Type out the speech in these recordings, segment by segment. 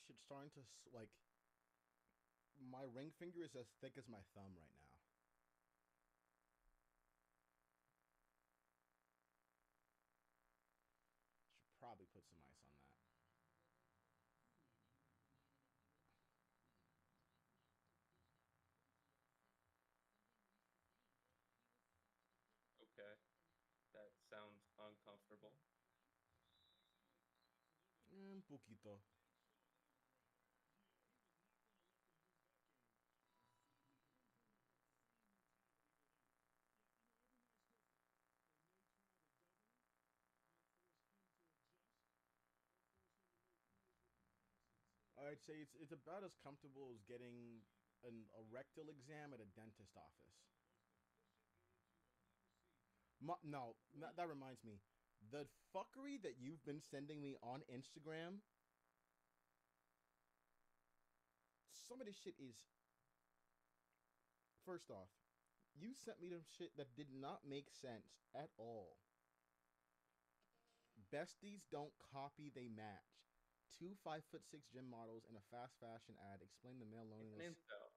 shit's starting to like. My ring finger is as thick as my thumb right now. Should probably put some ice on that. Okay, that sounds uncomfortable. Un poquito. I'd say it's about as comfortable as getting a rectal exam at a dentist office. No, that reminds me. The fuckery that you've been sending me on Instagram, some of this shit is. First off, you sent me some shit that did not make sense at all. Besties don't copy, they match. Two 5'6" gym models in a fast fashion ad explain the male It's an loneliness. incel.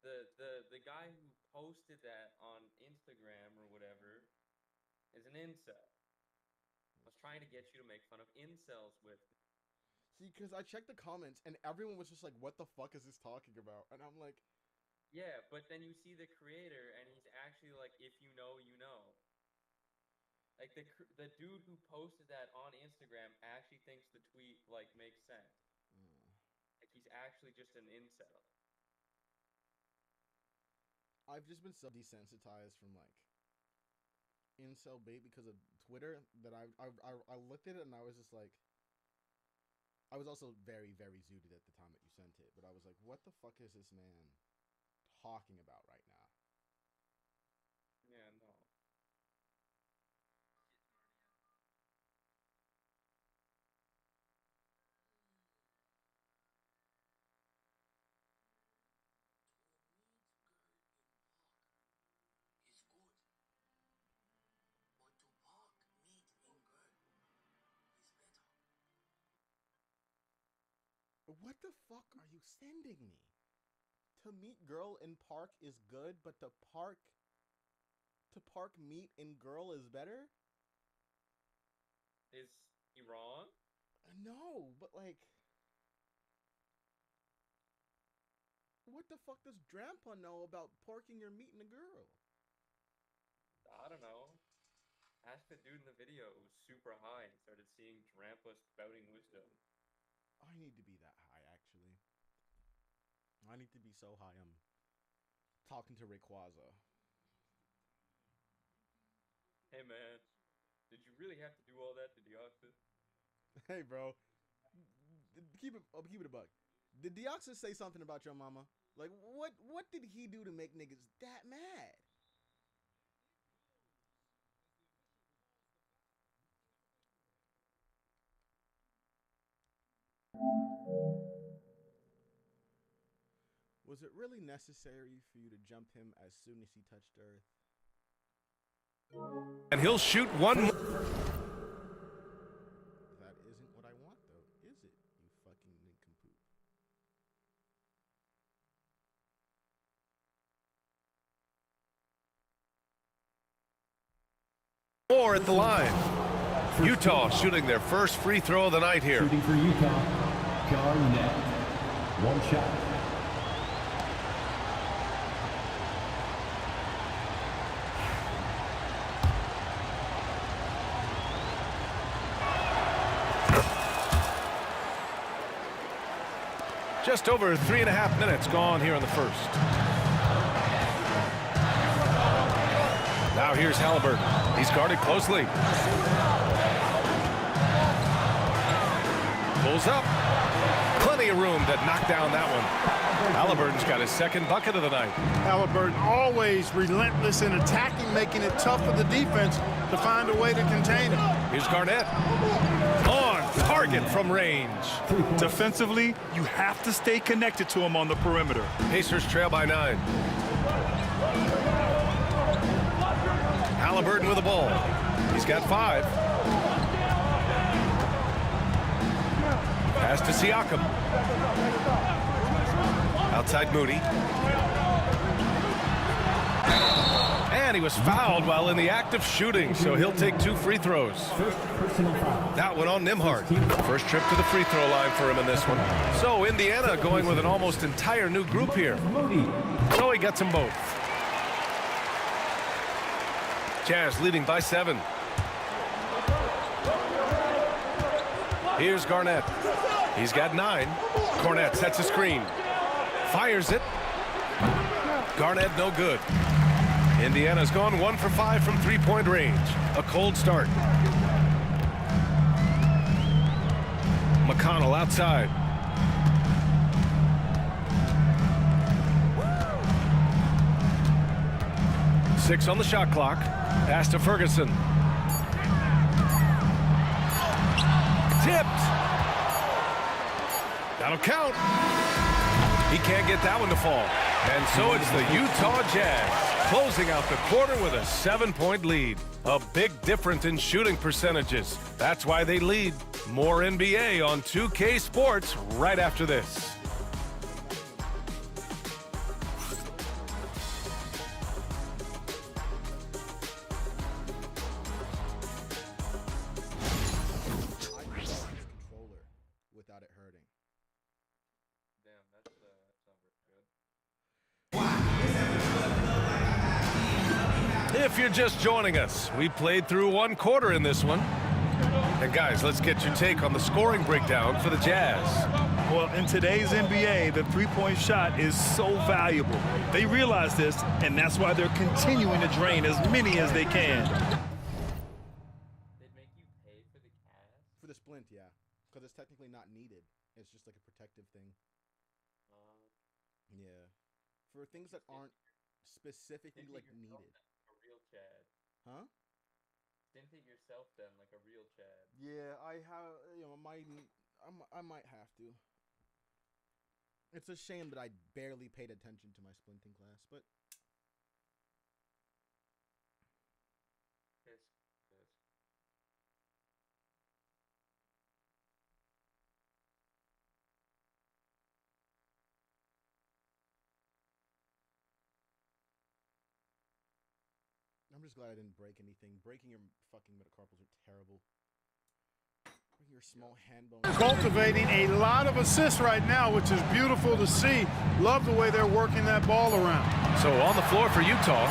The guy who posted that on Instagram or whatever is an incel. I was trying to get you to make fun of incels with me. See, because I checked the comments and everyone was just like, "What the fuck is this talking about?" And I'm like, Yeah, but then you see the creator and he's actually like, if you know, you know. Like the dude who posted that on Instagram actually thinks the tweet like makes sense. Like he's actually just an incel. I've just been so desensitized from like incel bait because of Twitter that I looked at it and I was just like, I was also very very zooted at the time that you sent it, but I was like, what the fuck is this man talking about right now? Yeah, no. Is good, but to park meat in girl is better. What the fuck are you sending me? To meet girl in park is good, but to park meet in girl is better? Is he wrong? No, but like, what the fuck does Drampa know about parking your meat in a girl? I don't know. Ask the dude in the video who was super high and started seeing Drampa spouting wisdom. I need to be that high, actually. I need to be so high I'm talking to Rayquaza. Hey man, did you really have to do all that to Deoxys? Hey, bro. Keep it a buck. Did Deoxys say something about your mama? Like, what did he do to make niggas that mad? Was it really necessary for you to jump him as soon as he touched Earth? And he'll shoot one. That isn't what I want, though, is it, you fucking nincompoop? More at the line. Utah shooting their first free throw of the night here. Shooting for Utah, Garnett. One shot. Just over 3.5 minutes gone here in the first. Now here's Halliburton. He's guarded closely. Pulls up. Plenty of room to knock down that one. Halliburton's got his second bucket of the night. Halliburton always relentless in attacking, making it tough for the defense to find a way to contain him. Here's Garnett. On target from range. Defensively, you have to stay connected to him on the perimeter. Pacers trail by 9. Halliburton with the ball. He's got 5. Pass to Siakam. Outside Moody. And he was fouled while in the act of shooting, so he'll take 2 free throws. That one on Nembhard. First trip to the free throw line for him in this one. So Indiana going with an almost entire new group here. So he gets them both. Jazz leading by 7. Here's Garnett. He's got 9. Cornette sets a screen. Fires it. Garnett no good. Indiana's gone 1 for 5 from three-point range. A cold start. McConnell outside. Six on the shot clock. Pass to Ferguson. Tipped. That'll count. He can't get that one to fall. And so it's the Utah Jazz closing out the quarter with a 7-point lead. A big difference in shooting percentages. That's why they lead. More NBA on 2K Sports right after this. Controller without it hurting. Damn, that's not good. If you're just joining us, we played through 1 quarter in this one. And guys, let's get your take on the scoring breakdown for the Jazz. Well, in today's NBA, the three-point shot is so valuable. They realize this, and that's why they're continuing to drain as many as they can. They'd make you pay for the cast? For the splint, yeah. Because it's technically not needed. It's just like a protective thing. Yeah. For things that aren't specifically Didn't like think yourself needed. then like a real Chad. Huh? Didn't think yourself then like a real Chad. Yeah, I have. You know, I might have to. It's a shame that I barely paid attention to my splinting class, but Piss. I'm just glad I didn't break anything. Breaking your fucking metacarpals are terrible. Breaking your small hand bone. Cultivating a lot of assists right now, which is beautiful to see. Love the way they're working that ball around. So on the floor for Utah,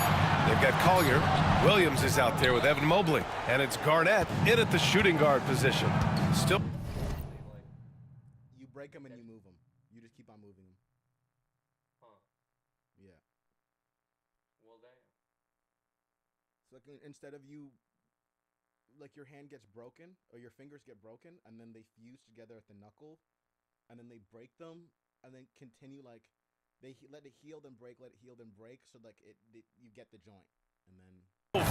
they've got Collier. Williams is out there with Evan Mobley. And it's Garnett in at the shooting guard position. Still. You break them and you move them. You just keep on moving them. Huh. Yeah. Well, damn. So like instead of you, like your hand gets broken or your fingers get broken and then they fuse together at the knuckle and then they break them and then continue like let it heal then break, let it heal then break, so like you get the joint and then.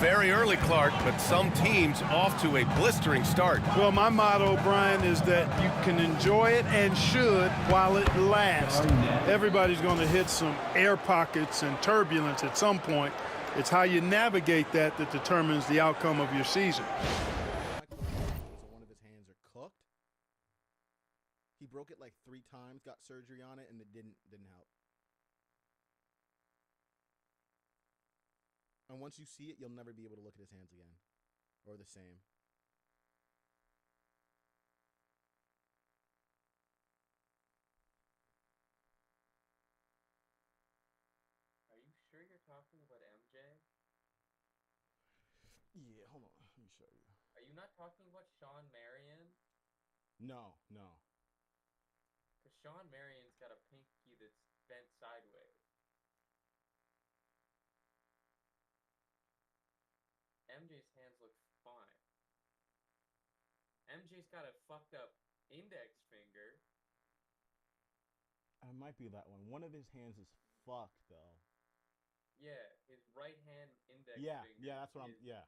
Very early, Clark, but some teams off to a blistering start. Well, my motto, Brian, is that you can enjoy it and should while it lasts. Everybody's going to hit some air pockets and turbulence at some point. It's how you navigate that determines the outcome of your season. So one of his hands are cooked. He broke it like 3 times, got surgery on it, and it didn't help. And once you see it, you'll never be able to look at his hands again. Or the same. Are you sure you're talking about MJ? Yeah, hold on. Let me show you. Are you not talking about Sean Marion? No. Because Sean Marion's got a pinky that's bent sideways. MJ's hands look fine. MJ's got a fucked up index finger. It might be that one. One of his hands is fucked, though. Yeah, his right hand index Yeah, finger. that's what I'm. Yeah.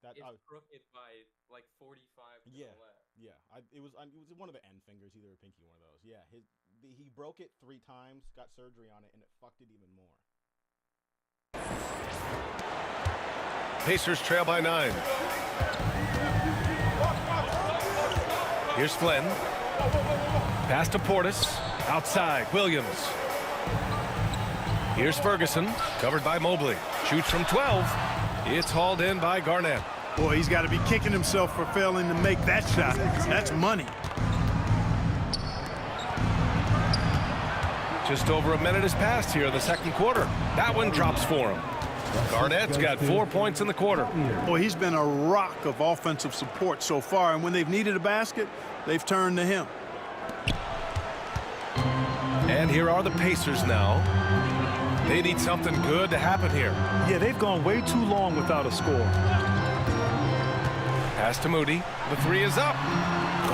That. It's crooked by like 45 to the left. Yeah. It was one of the end fingers, either a pinky, one of those. Yeah. He broke it 3 times, got surgery on it, and it fucked it even more. Pacers trail by 9. Here's Flynn. Pass to Portis. Outside, Williams. Here's Ferguson, covered by Mobley. Shoots from 12. It's hauled in by Garnett. Boy, he's got to be kicking himself for failing to make that shot. That's money. Just over a minute has passed here in the second quarter. That one drops for him. Garnett's got 4 points in the quarter. Boy, he's been a rock of offensive support so far, and when they've needed a basket, they've turned to him. And here are the Pacers now. They need something good to happen here. Yeah, they've gone way too long without a score. Pass to Moody. The three is up.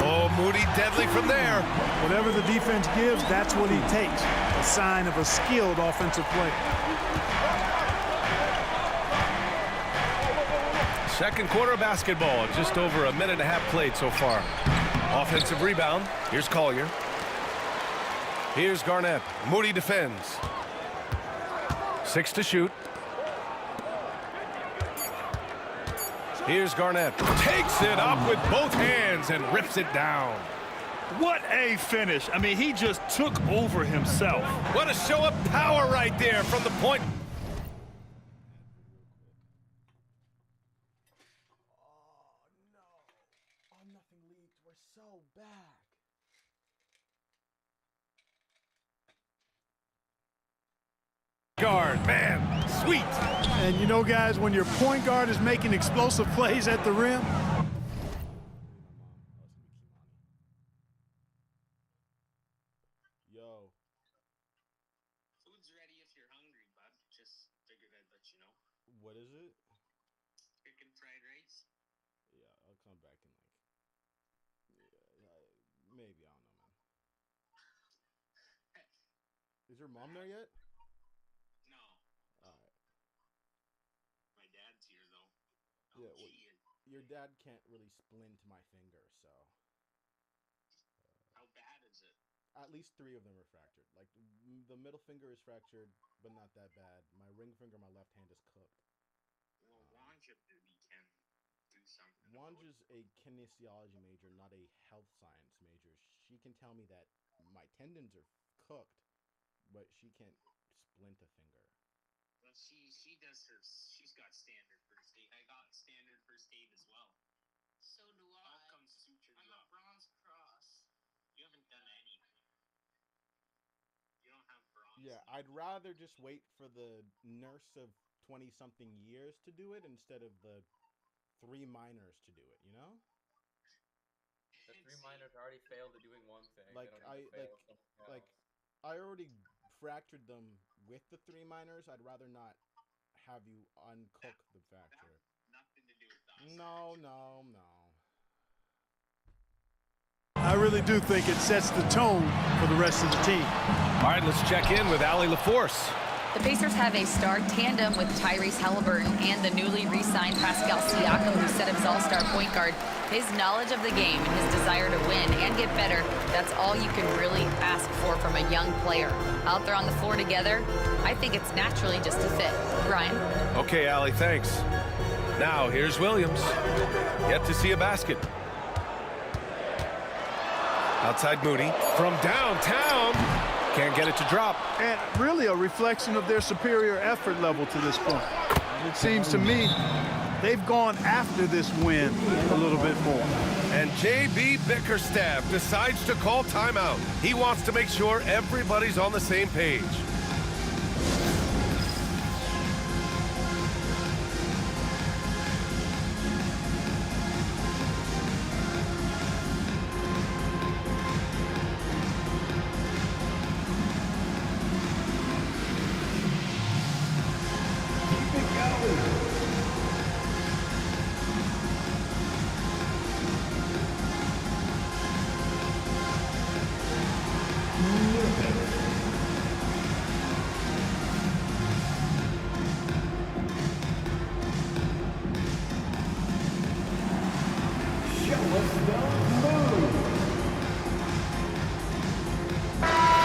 Oh, Moody deadly from there. Whatever the defense gives, that's what he takes. A sign of a skilled offensive player. Second quarter of basketball. Just over a minute and a half played so far. Offensive rebound. Here's Collier. Here's Garnett. Moody defends. 6 to shoot. Here's Garnett. Takes it up with both hands and rips it down. What a finish. I mean, he just took over himself. What a show of power right there from the point. Oh, nothing leaked. We're so back. Guard, man, sweet. And you know, guys, when your point guard is making explosive plays at the rim, Yo. Food's ready if you're hungry, bud. Just figured I'd let you know. What is it? Chicken fried rice. Yeah, I'll come back in like. Maybe, I don't know, man. Is your mom there yet? No, Alright. my dad's here though. Yeah, Oh, well, gee, your dad can't really splint my finger, so. how bad is it? At least 3 of them are fractured. Like, the middle finger is fractured, but not that bad. My ring finger, my left hand is cooked. Well, Wanja maybe can do something. Wanj about it. is a kinesiology major, not a health science major. She can tell me that my tendons are cooked, but she can't splint a finger. Well, she does her. She's got standard first aid. I got standard first aid as well. So do I. I'll come suture you up. I'm a Bronze Cross. You haven't done anything. You don't have bronze. Yeah, I'd rather just wait for the nurse of 20-something years to do it instead of the 3 minors to do it, you know? The 3 minors already failed at doing one thing. Like, They don't need to fail at something else. I already fractured them with the 3 minors. I'd rather not have you uncook the fracture. Nothing to do with that. No. I really do think it sets the tone for the rest of the team. All right, let's check in with Allie LaForce. The Pacers have a star tandem with Tyrese Halliburton and the newly re-signed Pascal Siakam, who's set up as all-star point guard. His knowledge of the game and his desire to win and get better, that's all you can really ask for from a young player. Out there on the floor together, I think it's naturally just a fit. Brian? Okay, Allie, thanks. Now, here's Williams. Yet to see a basket. Outside Moody. From downtown. Can't get it to drop. And really a reflection of their superior effort level to this point. It seems to me they've gone after this win a little bit more. And J.B. Bickerstaff decides to call timeout. He wants to make sure everybody's on the same page.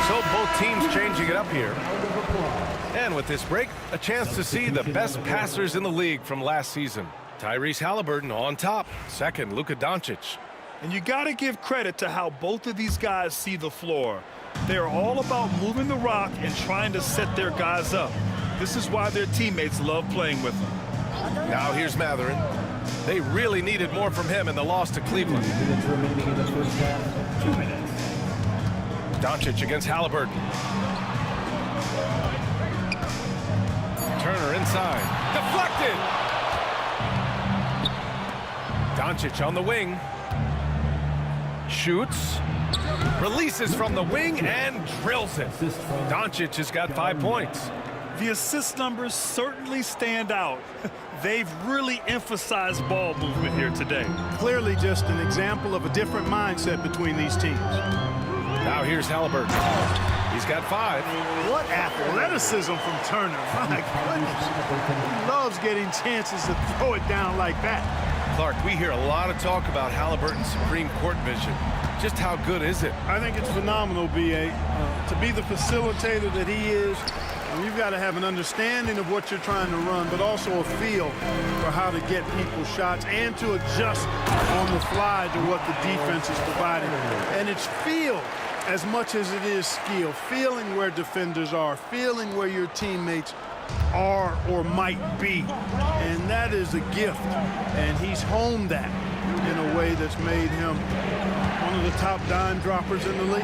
So both teams changing it up here. And with this break, a chance to see the best passers in the league from last season. Tyrese Halliburton on top. Second, Luka Doncic. And you got to give credit to how both of these guys see the floor. They're all about moving the rock and trying to set their guys up. This is why their teammates love playing with them. Now here's Matherin. They really needed more from him in the loss to Cleveland. 2 minutes remaining in the first half. 2 minutes. Doncic against Halliburton. Turner inside. Deflected! Doncic on the wing. Shoots. Releases from the wing and drills it. Doncic has got 5 points. The assist numbers certainly stand out. They've really emphasized ball movement here today. Clearly just an example of a different mindset between these teams. Now here's Halliburton. He's got 5. What athleticism from Turner. My goodness. He loves getting chances to throw it down like that. Clark, we hear a lot of talk about Halliburton's Supreme Court vision. Just how good is it? I think it's phenomenal, B.A. To be the facilitator that he is, you've got to have an understanding of what you're trying to run, but also a feel for how to get people's shots and to adjust on the fly to what the defense is providing. And it's feel as much as it is skill, feeling where defenders are, feeling where your teammates are or might be. And that is a gift, and he's honed that in a way that's made him one of the top dime droppers in the league.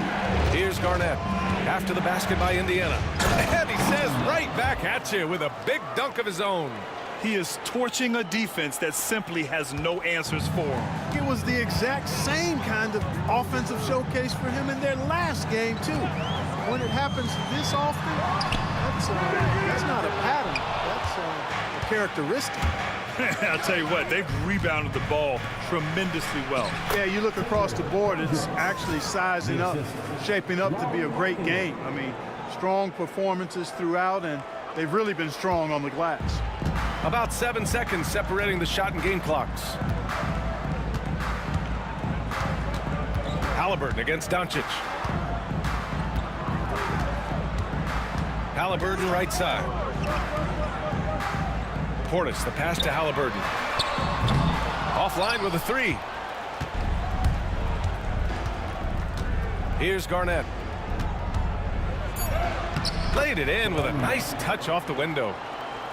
Here's Garnett after the basket by Indiana. And he says right back at you with a big dunk of his own. He is torching a defense that simply has no answers for him. It was the exact same kind of offensive showcase for him in their last game, too. When it happens this often, that's not a pattern. That's a characteristic. I'll tell you what, they've rebounded the ball tremendously well. Yeah, you look across the board, it's actually sizing up, shaping up to be a great game. I mean, strong performances throughout, and they've really been strong on the glass. About 7 seconds separating the shot and game clocks. Halliburton against Doncic. Halliburton right side. Portis, the pass to Halliburton. Offline with a 3. Here's Garnett. Laid it in with a nice touch off the window.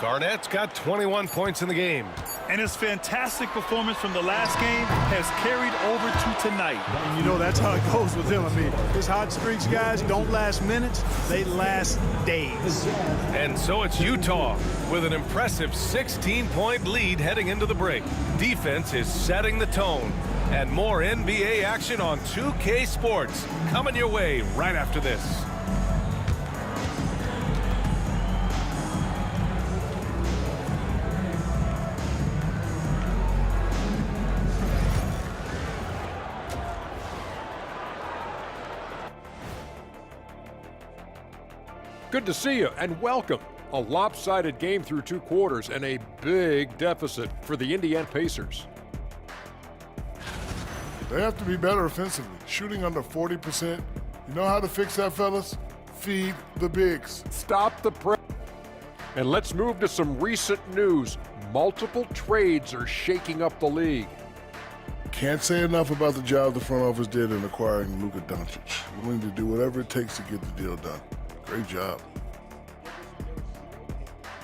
Garnett's got 21 points in the game. And his fantastic performance from the last game has carried over to tonight. And you know, that's how it goes with him. I mean, his hot streaks, guys, don't last minutes, they last days. And so it's Utah with an impressive 16-point lead heading into the break. Defense is setting the tone. And more NBA action on 2K Sports coming your way right after this. Good to see you and welcome. A lopsided game through 2 quarters and a big deficit for the Indiana Pacers. They have to be better offensively, shooting under 40%. You know how to fix that, fellas? Feed the bigs. Stop the press. And let's move to some recent news. Multiple trades are shaking up the league. Can't say enough about the job the front office did in acquiring Luka Doncic. Willing to do whatever it takes to get the deal done. Great job.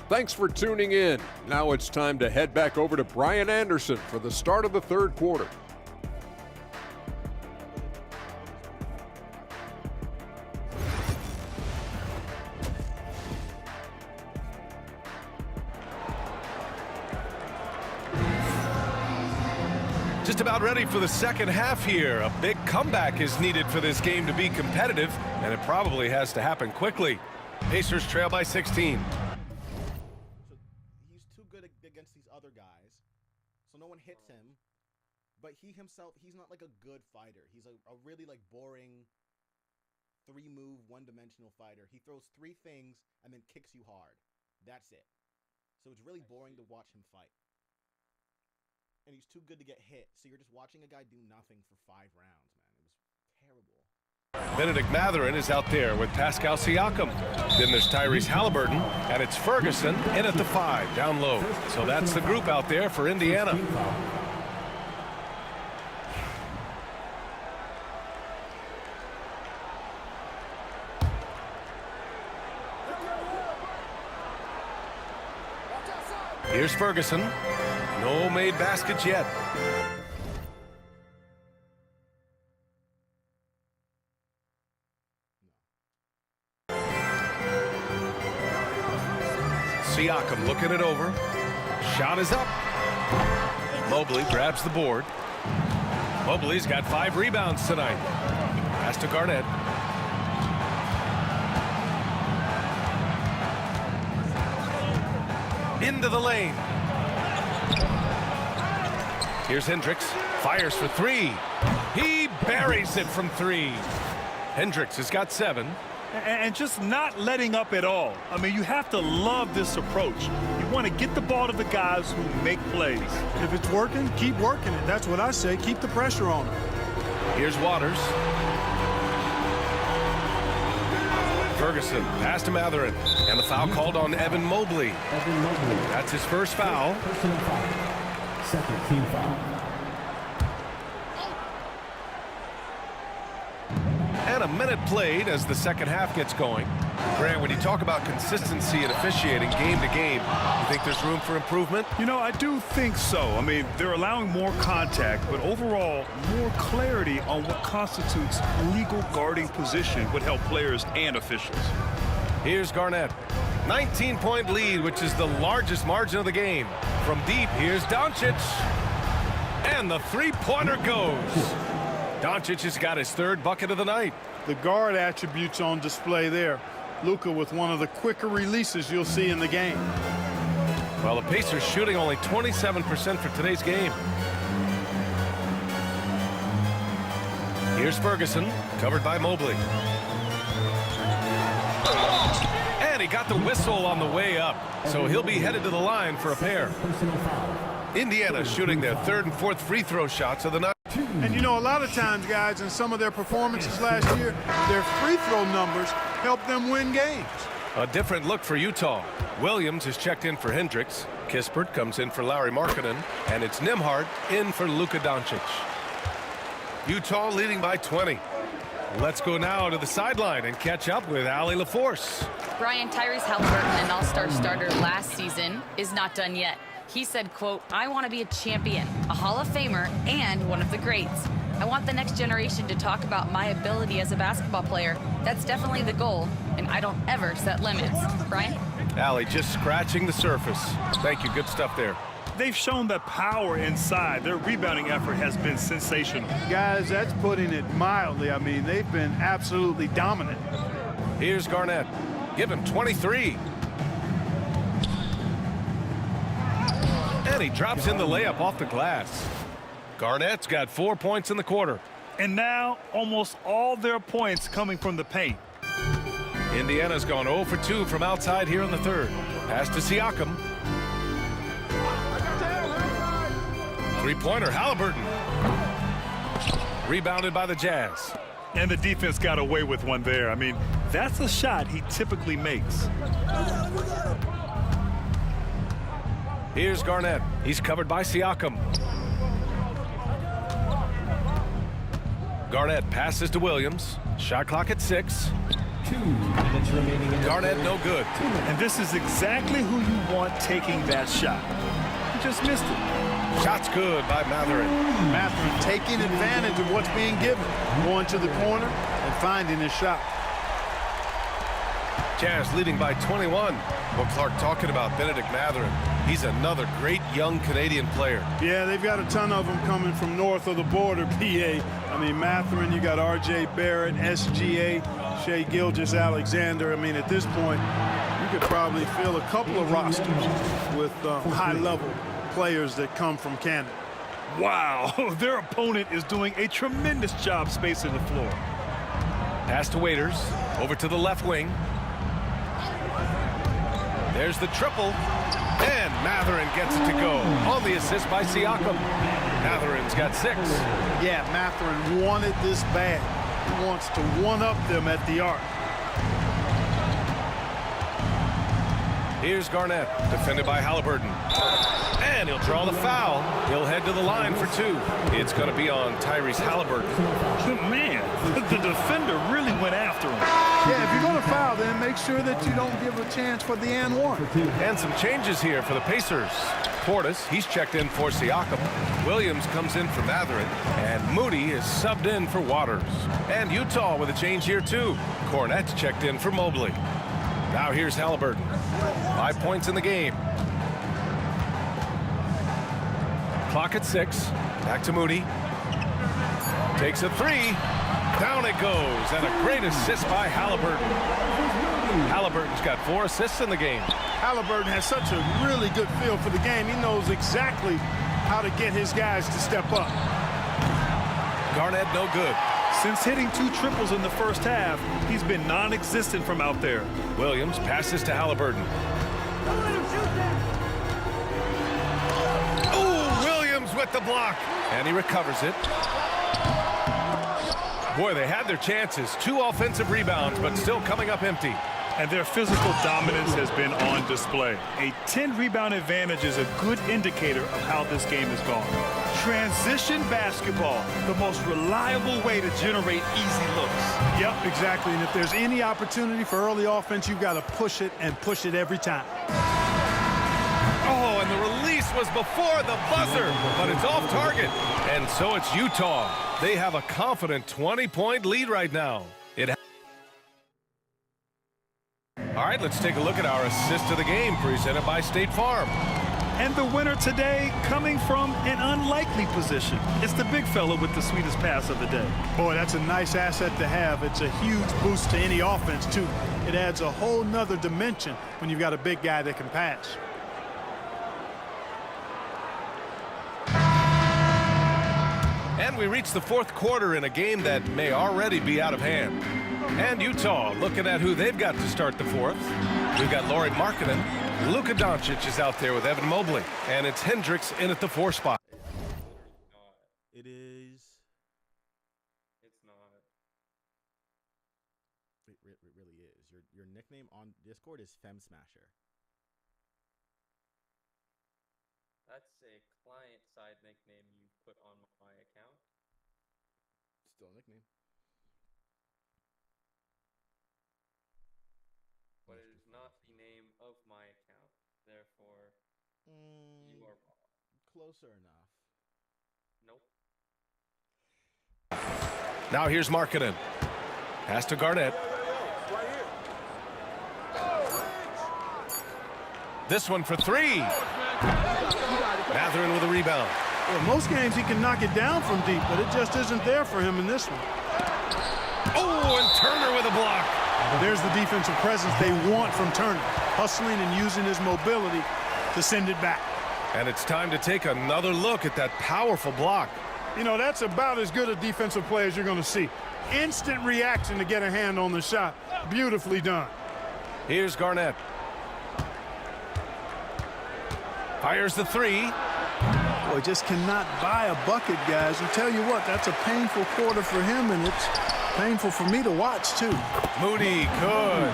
Thanks for tuning in. Now it's time to head back over to Brian Anderson for the start of the 3rd quarter. Just about ready for the second half here. A big comeback is needed for this game to be competitive, and it probably has to happen quickly. Pacers trail by 16. So he's too good against these other guys, so no one hits him. But he himself, he's not like a good fighter. He's a really like boring 3-move, one-dimensional fighter. He throws 3 things and then kicks you hard. That's it. So it's really boring to watch him fight. And he's too good to get hit. So you're just watching a guy do nothing for 5 rounds, man. It was terrible. Benedict Matherin is out there with Pascal Siakam. Then there's Tyrese Halliburton, and it's Ferguson in at the 5, down low. So that's the group out there for Indiana. Here's Ferguson. No made baskets yet. Siakam looking it over. Shot is up. Mobley grabs the board. Mobley's got 5 rebounds tonight. Pass to Garnett. Into the lane. Here's Hendricks. Fires for 3. He buries it from 3. Hendricks has got 7. And just not letting up at all. I mean, you have to love this approach. You want to get the ball to the guys who make plays. If it's working, keep working it. That's what I say. Keep the pressure on them. Here's Waters. Ferguson, pass to Mathurin. And the foul called on Evan Mobley. That's his first foul. Personal foul. Second team foul. And a minute played as the second half gets going. Grant, when you talk about consistency and officiating game to game, you think there's room for improvement? You know, I do think so. I mean, they're allowing more contact, but overall, more clarity on what constitutes legal guarding position would help players and officials. Here's Garnett. 19-point lead, which is the largest margin of the game. From deep, here's Doncic. And the three-pointer goes. Doncic has got his 3rd bucket of the night. The guard attributes on display there. Luka with one of the quicker releases you'll see in the game. Well, the Pacers shooting only 27% for today's game. Here's Ferguson, covered by Mobley. And he got the whistle on the way up, so he'll be headed to the line for a pair. Indiana shooting their 3rd and 4th free throw shots of the night. And you know, a lot of times, guys, in some of their performances last year, their free throw numbers helped them win games. A different look for Utah. Williams is checked in for Hendricks. Kispert comes in for Larry Markkinen. And it's Nembhard in for Luka Doncic. Utah leading by 20. Let's go now to the sideline and catch up with Allie LaForce. Brian, Tyrese Halliburton, an all-star starter last season, is not done yet. He said, quote, "I want to be a champion, a Hall of Famer, and one of the greats. I want the next generation to talk about my ability as a basketball player. That's definitely the goal, and I don't ever set limits." Brian? Allie just scratching the surface. Thank you. Good stuff there. They've shown the power inside. Their rebounding effort has been sensational. Guys, that's putting it mildly. I mean, they've been absolutely dominant. Here's Garnett. Give him 23. And he drops in the layup off the glass. Garnett's got 4 points in the quarter. And now, almost all their points coming from the paint. Indiana's gone 0 for 2 from outside here in the 3rd. Pass to Siakam. Three-pointer, Halliburton. Rebounded by the Jazz. And the defense got away with one there. I mean, that's a shot he typically makes. Here's Garnett. He's covered by Siakam. Garnett passes to Williams. Shot clock at 6. 2 minutes remaining in Garnett no good. And this is exactly who you want taking that shot. He just missed it. Shot's good by Mathurin. Mathurin taking advantage of what's being given. Going to the corner and finding his shot. Jazz leading by 21. Well, Clark, talking about Benedict Mathurin. He's another great young Canadian player. Yeah, they've got a ton of them coming from north of the border, PA. I mean, Mathurin, you got R.J. Barrett, SGA, Shai Gilgeous-Alexander. I mean, at this point, you could probably fill a couple of rosters with high-level players that come from Canada. Wow, their opponent is doing a tremendous job spacing the floor. Pass to Waiters, over to the left wing. There's the triple, and Mathurin gets it to go on the assist by Siakam. Mathurin's got 6. Yeah, Mathurin wanted this bad. He wants to one-up them at the arc. Here's Garnett, defended by Halliburton. And he'll draw the foul. He'll head to the line for 2. It's going to be on Tyrese Halliburton. Man, the defender really went after him. Yeah, if you're going to foul, then make sure that you don't give a chance for the and one. And some changes here for the Pacers. Portis, he's checked in for Siakam. Williams comes in for Mathurin. And Moody is subbed in for Waters. And Utah with a change here, too. Cornette's checked in for Mobley. Now here's Halliburton. 5 points in the game. Clock at 6. Back to Moody. Takes a three. Down it goes. And a great assist by Halliburton. Halliburton's got 4 assists in the game. Halliburton has such a really good feel for the game. He knows exactly how to get his guys to step up. Garnett no good. Since hitting 2 triples in the first half, he's been non-existent from out there. Williams passes to Halliburton. Oh, Williams with the block. And he recovers it. Boy, they had their chances. 2 offensive rebounds, but still coming up empty. And their physical dominance has been on display. A 10-rebound advantage is a good indicator of how this game has gone. Transition basketball, the most reliable way to generate easy looks. Yep, exactly. And if there's any opportunity for early offense, you've got to push it and push it every time. Oh, and the release was before the buzzer, but it's off target. And so it's Utah. They have a confident 20-point lead right now. All right, let's take a look at our assist of the game presented by State Farm. And the winner today coming from an unlikely position. It's the big fella with the sweetest pass of the day. Boy, that's a nice asset to have. It's a huge boost to any offense, too. It adds a whole nother dimension when you've got a big guy that can pass. And we reach the 4th quarter in a game that may already be out of hand. And Utah looking at who they've got to start the 4th. We've got Lauri Markkanen. Luka Doncic is out there with Evan Mobley. And it's Hendricks in at the 4 spot. It is. It's not. It really is. Your nickname on Discord is Fem Smasher. That's a client-side nickname you put on my account. Still a nickname. But it is not the name of my account. Therefore, you are wrong. Closer enough. Nope. Now here's Markkanen. Pass to Garnett. This one for 3. Mathurin with a rebound. Well, most games he can knock it down from deep, but it just isn't there for him in this one. Oh, and Turner with a block. There's the defensive presence they want from Turner, hustling and using his mobility to send it back. And it's time to take another look at that powerful block. You know, that's about as good a defensive play as you're going to see. Instant reaction to get a hand on the shot. Beautifully done. Here's Garnett. Fires the 3. Boy, just cannot buy a bucket, guys. And tell you what, that's a painful quarter for him, and it's painful for me to watch, too. Moody, good.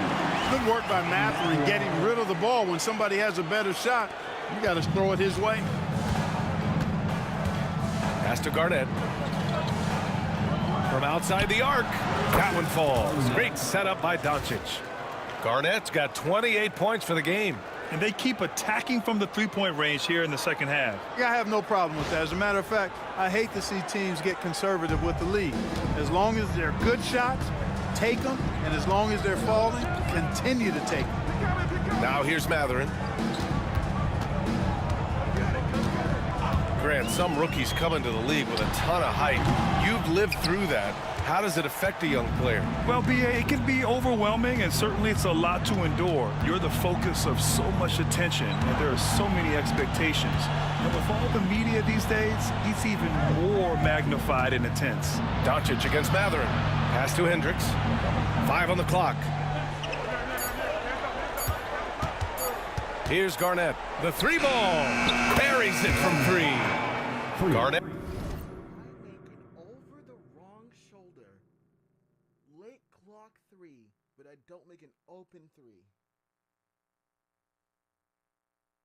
Good work by Mathurin getting rid of the ball. When somebody has a better shot, you got to throw it his way. Pass to Garnett. From outside the arc. That one falls. Great setup by Doncic. Garnett's got 28 points for the game. And they keep attacking from the 3-point range here in the second half. Yeah, I have no problem with that. As a matter of fact, I hate to see teams get conservative with the lead. As long as they're good shots, take them. And as long as they're falling, continue to take them. Now here's Mathurin. Grant, some rookies come into the league with a ton of height. You've lived through that. How does it affect a young player? Well, it can be overwhelming, and certainly it's a lot to endure. You're the focus of so much attention, and there are so many expectations. And with all the media these days, it's even more magnified and intense. Doncic against Mathurin. Pass to Hendricks. 5 on the clock. Here's Garnett. The 3 ball. Buries it from 3. Garnett. But I don't make an open 3.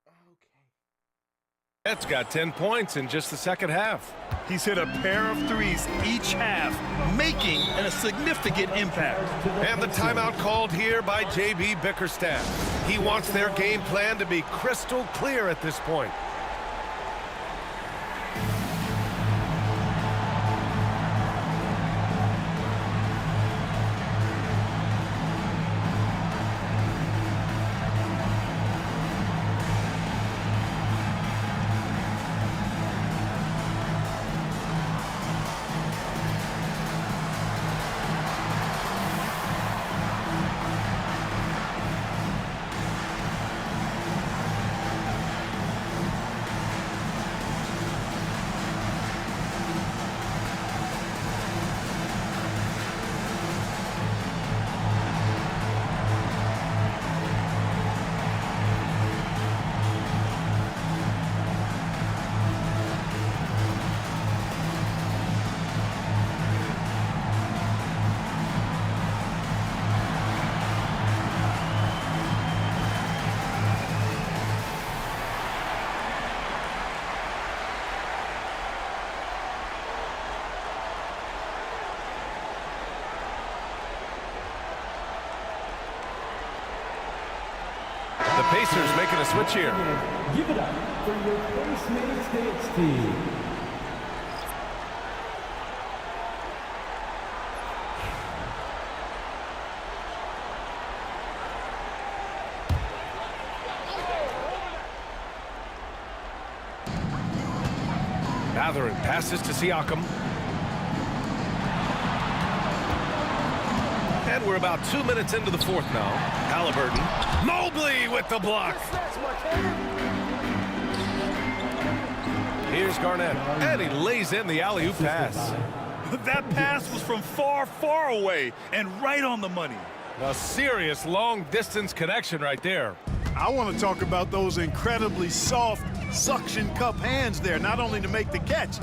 Okay. That's got 10 points in just the second half. He's hit a pair of threes each half, making a significant impact. And the timeout called here by J.B. Bickerstaff. He wants their game plan to be crystal clear at this point. The Pacers making a switch here. Give it up for your Postmates Hits team. Mathurin passes to Siakam. And we're about 2 minutes into the fourth now. Halliburton. Mobley with the block. Here's Garnett. And he lays in the alley-oop pass. That pass was from far, far away and right on the money. A serious long-distance connection right there. I want to talk about those incredibly soft suction cup hands there, not only to make the catch,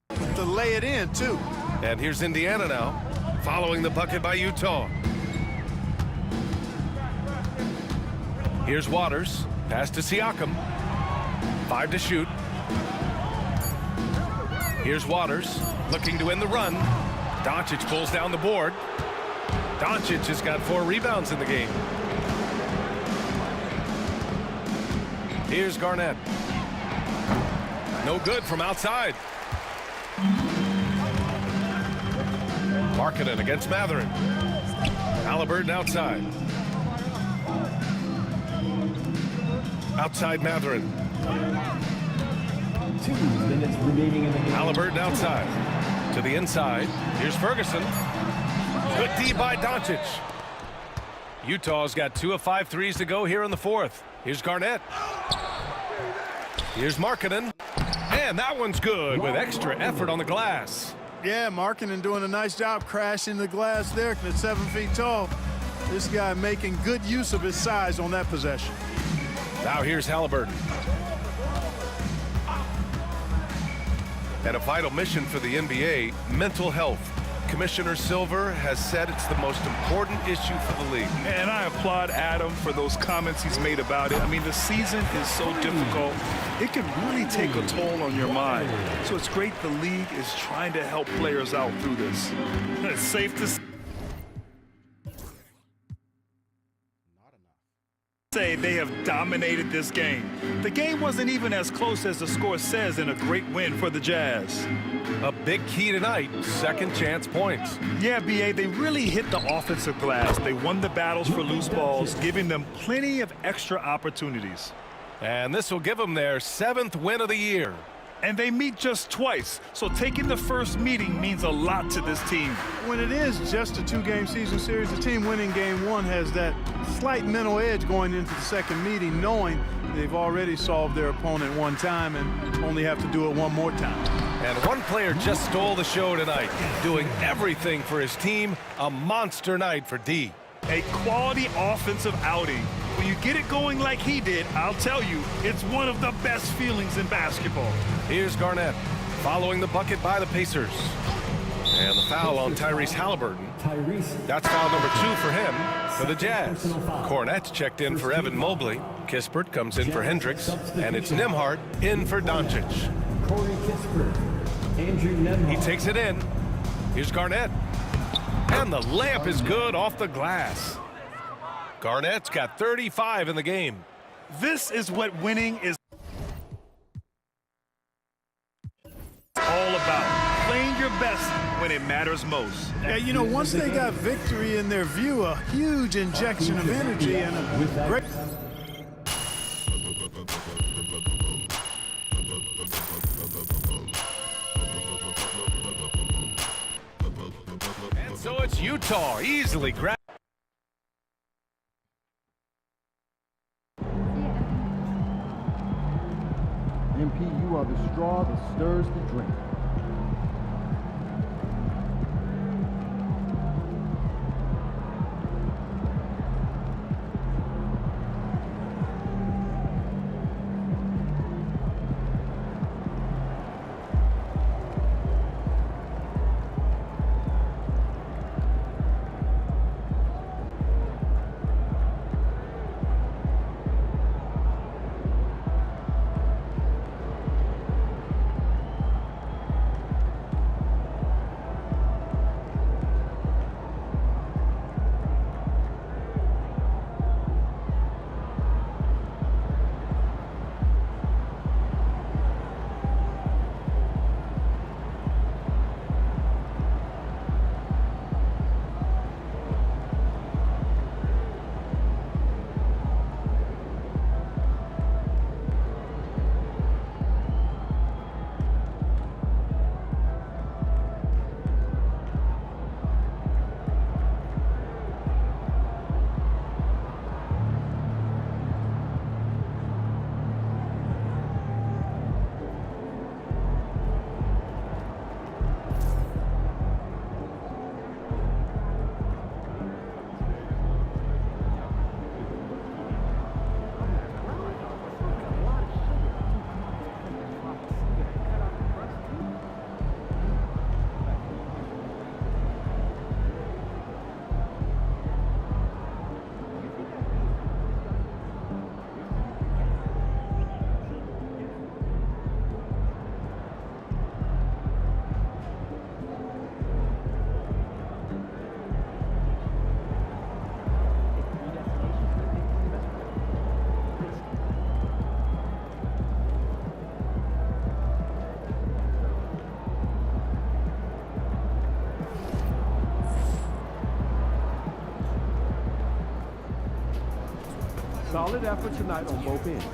but to lay it in, too. And here's Indiana now, following the bucket by Utah. Here's Waters, pass to Siakam. 5 to shoot. Here's Waters, looking to win the run. Doncic pulls down the board. Doncic has got 4 rebounds in the game. Here's Garnett. No good from outside. Markkanen against Mathurin. Halliburton outside. Outside Mathurin. 2 minutes remaining in the game. Halliburton outside. To the inside. Here's Ferguson. Good D by Doncic. Utah's got 2 of 5 threes to go here in the fourth. Here's Garnett. Here's Markkanen. And that one's good with extra effort on the glass. Yeah, Markkanen doing a nice job crashing the glass there at 7 feet tall. This guy making good use of his size on that possession. Now here's Halliburton. And a vital mission for the NBA, mental health. Commissioner Silver has said it's the most important issue for the league. And I applaud Adam for those comments he's made about it. I mean, the season is so difficult. It can really take a toll on your mind. So it's great the league is trying to help players out through this. It's safe to say they have dominated this game. The game wasn't even as close as the score says in a great win for the Jazz. A big key tonight, second chance points. Yeah, B.A., they really hit the offensive glass. They won the battles for loose balls, giving them plenty of extra opportunities. And this will give them their 7th win of the year. And they meet just twice, so taking the first meeting means a lot to this team. When it is just a 2-game season series, the team winning game 1 has that slight mental edge going into the second meeting, knowing they've already solved their opponent one time and only have to do it one more time. And one player just stole the show tonight, doing everything for his team. A monster night for D. A quality offensive outing. When you get it going like he did, I'll tell you, it's one of the best feelings in basketball. Here's Garnett, following the bucket by the Pacers. And the foul on Tyrese Halliburton. That's foul number 2 for him, for the Jazz. Cornette checked in for Evan Mobley. Kispert comes in for Hendricks, and it's Nembhard in for Doncic. Corey Kispert, Andrew Nembhard. He takes it in. Here's Garnett. And the layup is good off the glass. Garnett's got 35 in the game. This is what winning is all about. Playing your best when it matters most. Yeah, you know, once they got victory in their view, a huge injection of energy and a great. And so it's Utah easily grabbed. MP, you are the straw that stirs the drink. Solid effort tonight on both ends.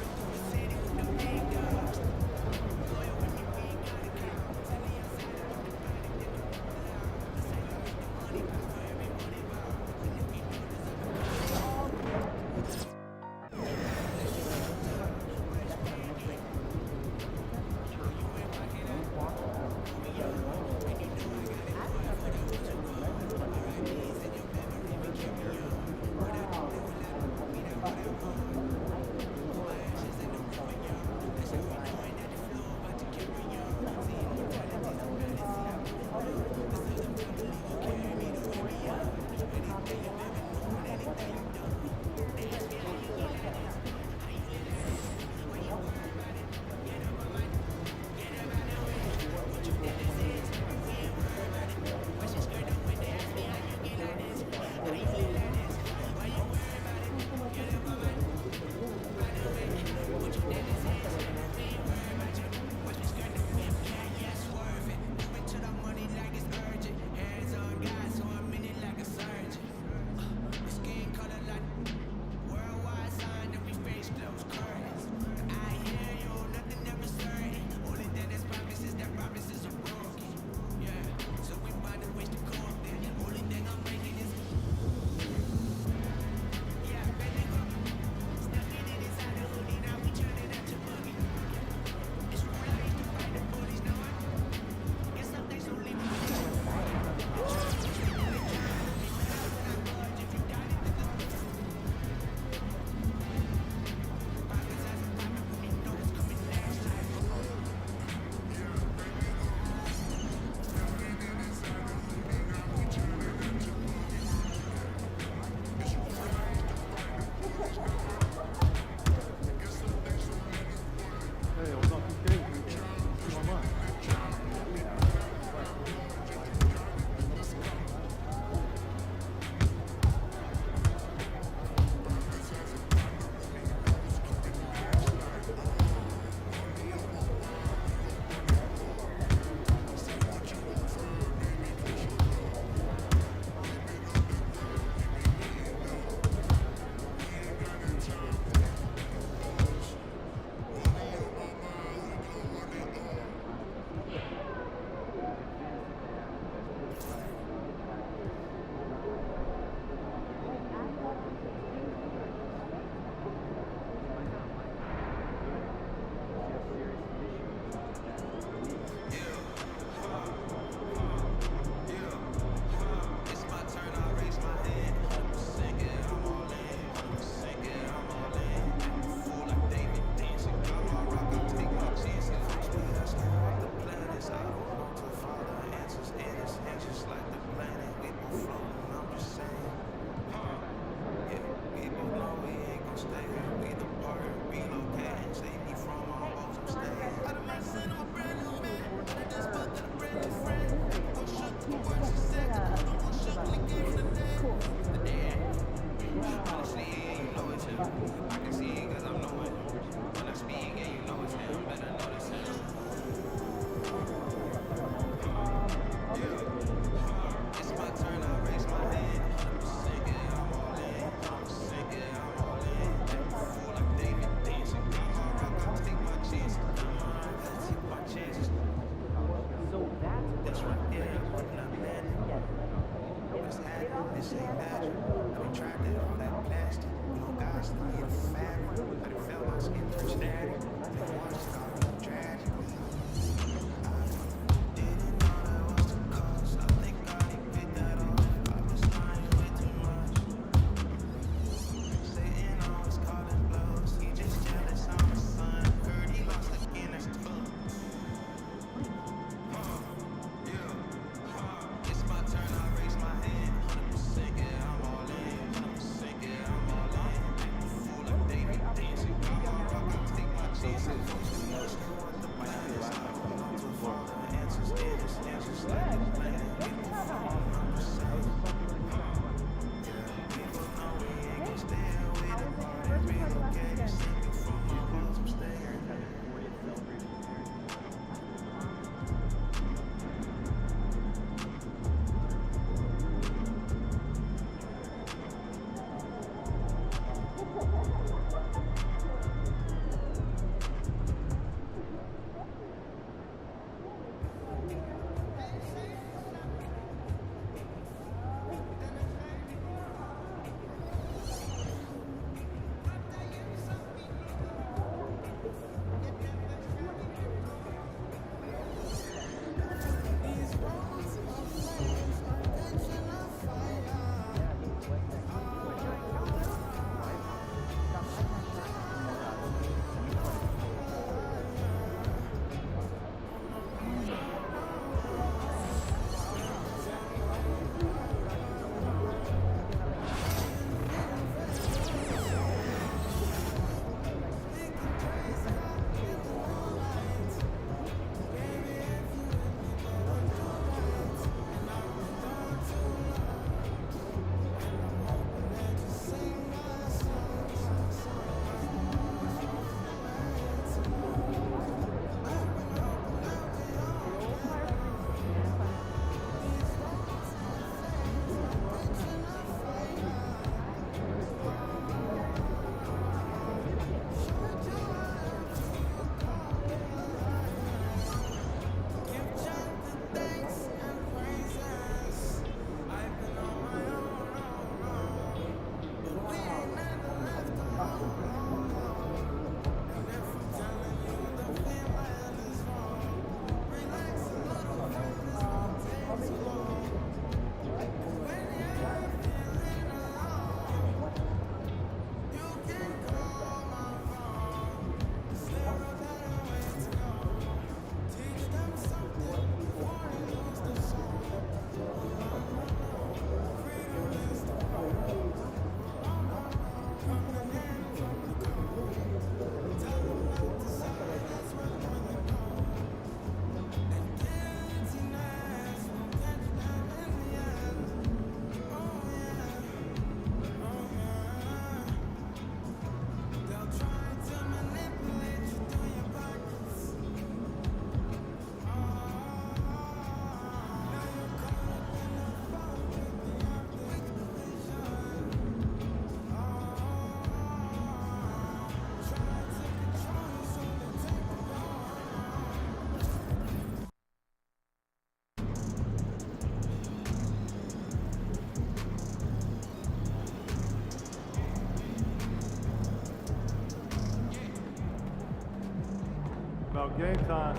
About game time,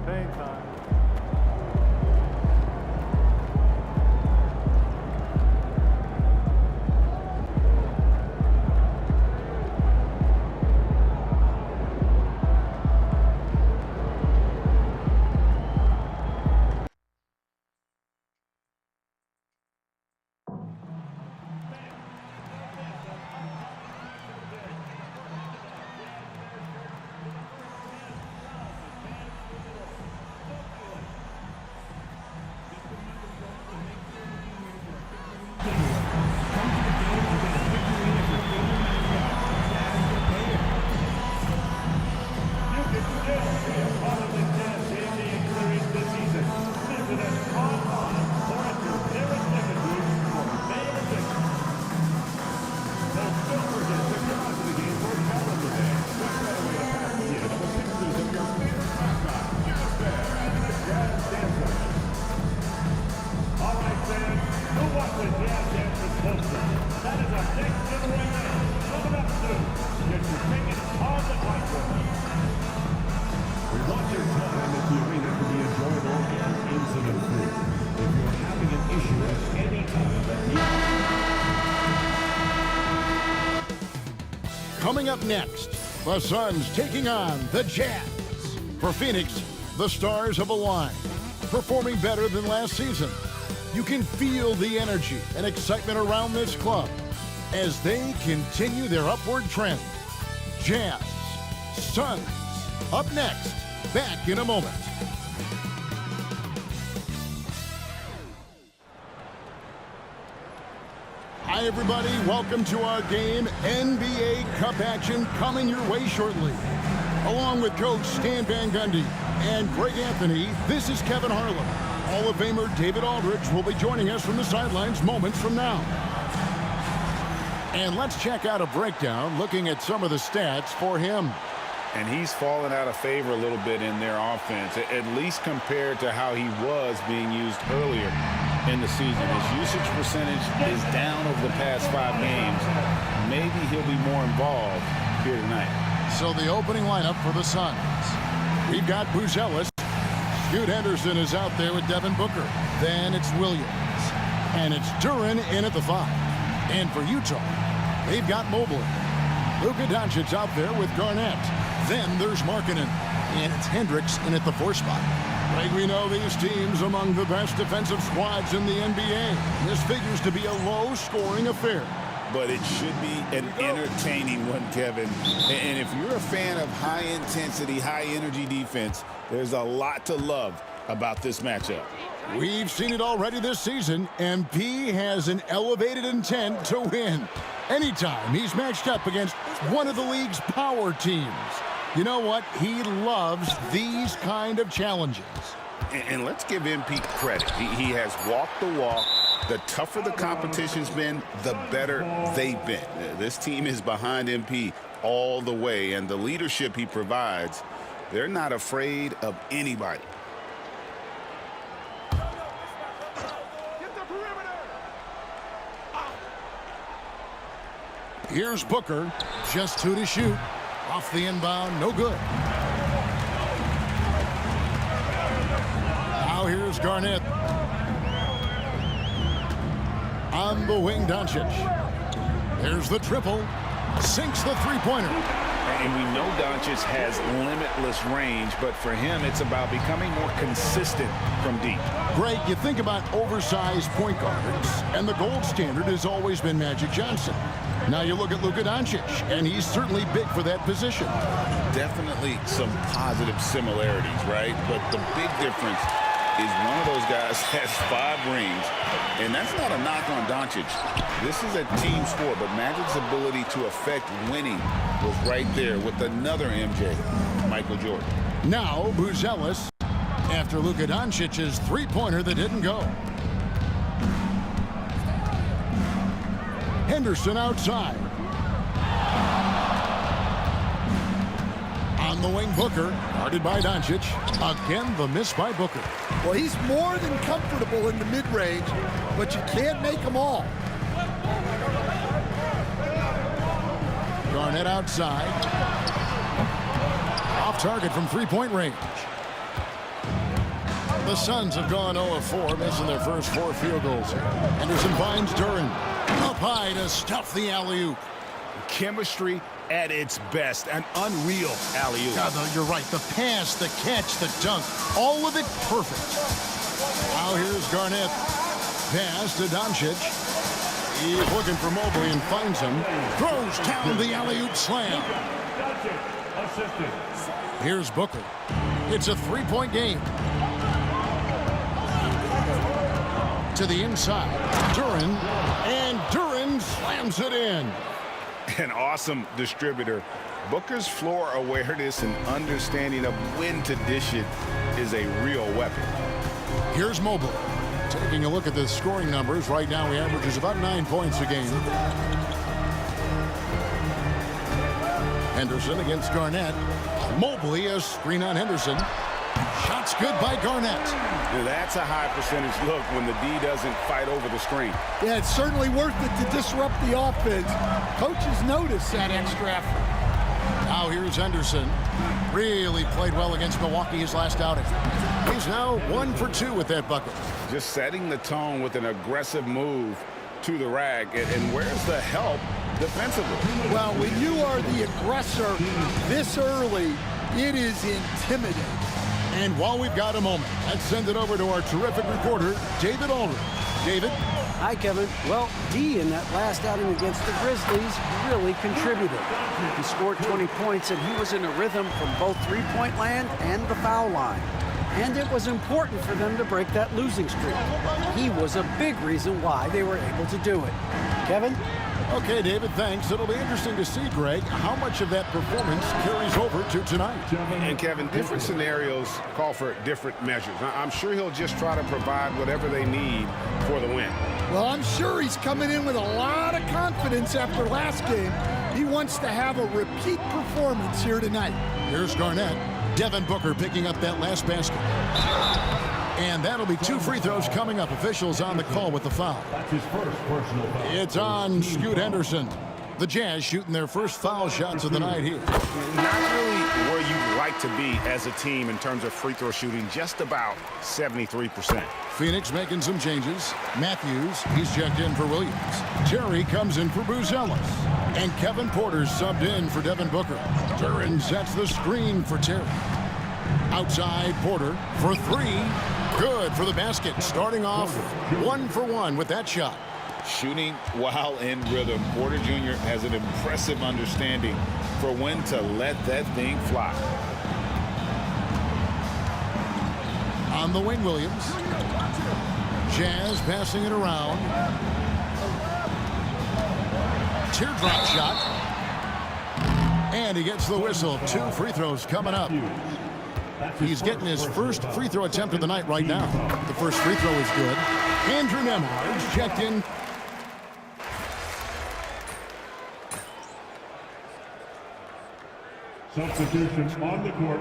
pain time. Coming up next, the Suns taking on the Jazz. For Phoenix, the stars have aligned, performing better than last season. You can feel the energy and excitement around this club as they continue their upward trend. Jazz, Suns, up next. Back in a moment. Hi, everybody. Welcome to our game. NBA Cup action coming your way shortly. Along with Coach Stan Van Gundy and Greg Anthony, this is Kevin Harlan. Hall of Famer David Aldridge will be joining us from the sidelines moments from now. And let's check out a breakdown looking at some of the stats for him. And he's fallen out of favor a little bit in their offense, at least compared to how he was being used earlier in the season. His usage percentage is down over the past 5 games. Maybe he'll be more involved here tonight. So the opening lineup for the Suns. We've got Buzelis. Scoot Henderson is out there with Devin Booker. Then it's Williams. And it's Duren in at the 5. And for Utah, they've got Mobley. Luka Doncic out there with Garnett. Then there's Markkanen. And it's Hendricks in at the 4 spot. Right, we know these teams among the best defensive squads in the NBA. This figures to be a low-scoring affair. But it should be an entertaining one, Kevin. And if you're a fan of high-intensity, high-energy defense, there's a lot to love about this matchup. We've seen it already this season. MP has an elevated intent to win. Anytime he's matched up against one of the league's power teams. You know what? He loves these kind of challenges. And let's give MP credit. He has walked the walk. The tougher the competition's been, the better they've been. This team is behind MP all the way, and the leadership he provides, they're not afraid of anybody. Here's Booker, just 2 to shoot. Off the inbound, no good. Now here's Garnett. On the wing, Doncic. There's the triple. Sinks the three-pointer. And we know Doncic has limitless range, but for him, it's about becoming more consistent from deep. Greg, you think about oversized point guards, and the gold standard has always been Magic Johnson. Now you look at Luka Doncic, and he's certainly big for that position. Definitely some positive similarities, right? But the big difference is one of those guys has 5 rings, and that's not a knock on Doncic. This is a team sport, but Magic's ability to affect winning was right there with another MJ, Michael Jordan. Now Buzelis after Luka Doncic's three-pointer that didn't go. Henderson outside. On the wing, Booker, guarded by Doncic. Again, the miss by Booker. Well, he's more than comfortable in the mid-range, but you can't make them all. Garnett outside. Off target from three-point range. The Suns have gone 0 of 4, missing their first 4 field goals. Henderson finds Duren. Up high to stuff the alley-oop. Chemistry at its best. An unreal alley-oop. Yeah, you're right. The pass, the catch, the dunk. All of it perfect. Now here's Garnett. Pass to Doncic. He's looking for Mobley and finds him. Throws down the alley-oop slam. Here's Booker. It's a 3-point game. To the inside. Duren. And Duren slams it in. An awesome distributor. Booker's floor awareness and understanding of when to dish it is a real weapon. Here's Mobley. Taking a look at the scoring numbers. Right now he averages about 9 points a game. Henderson against Garnett. Mobley, a screen on Henderson. Shots good by Garnett. That's a high percentage look when the D doesn't fight over the screen. Yeah, it's certainly worth it to disrupt the offense. Coaches notice that extra effort. Now here's Henderson. Really played well against Milwaukee his last outing. He's now 1 for 2 with that bucket. Just setting the tone with an aggressive move to the rack. And where's the help defensively. Well, when you are the aggressor this early, it is intimidating. And while we've got a moment, let's send it over to our terrific reporter, David Aldridge. David? Hi, Kevin. Well, D in that last outing against the Grizzlies really contributed. He scored 20 points, and he was in a rhythm from both three-point land and the foul line. And it was important for them to break that losing streak. He was a big reason why they were able to do it. Kevin? Okay, David, thanks. It'll be interesting to see, Greg, how much of that performance carries over to tonight. And, Kevin, different scenarios call for different measures. I'm sure he'll just try to provide whatever they need for the win. Well, I'm sure he's coming in with a lot of confidence after last game. He wants to have a repeat performance here tonight. Here's Garnett. Devin Booker picking up that last basket. And that'll be 2 free throws coming up. Officials on the call with the foul. That's his first personal foul. It's on Scoot Henderson. The Jazz shooting their first foul shots of the night here. Not really where you'd like to be as a team in terms of free throw shooting, just about 73%. Phoenix making some changes. Matthews, he's checked in for Williams. Terry comes in for Buzelis. And Kevin Porter subbed in for Devin Booker. Duran sets the screen for Terry. Outside Porter for 3. Good for the basket. Starting off 1 for 1 with that shot. Shooting while in rhythm. Porter Jr. has an impressive understanding for when to let that thing fly. On the wing, Williams. Jazz passing it around. Teardrop shot. And he gets the whistle. 2 free throws coming up. He's getting his first free throw attempt of the night right now. The first free throw is good. Andrew Nembhard checked in. Substitution on the court.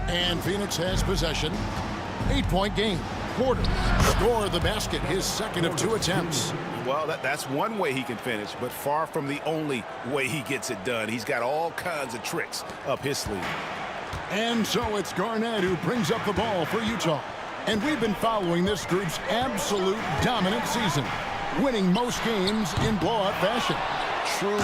And Phoenix has possession. 8-point game. Porter scored the basket, his second of 2 attempts. Well, that's one way he can finish, but far from the only way he gets it done. He's got all kinds of tricks up his sleeve. And so it's Garnett who brings up the ball for Utah. And we've been following this group's absolute dominant season, winning most games in blowout fashion. Truly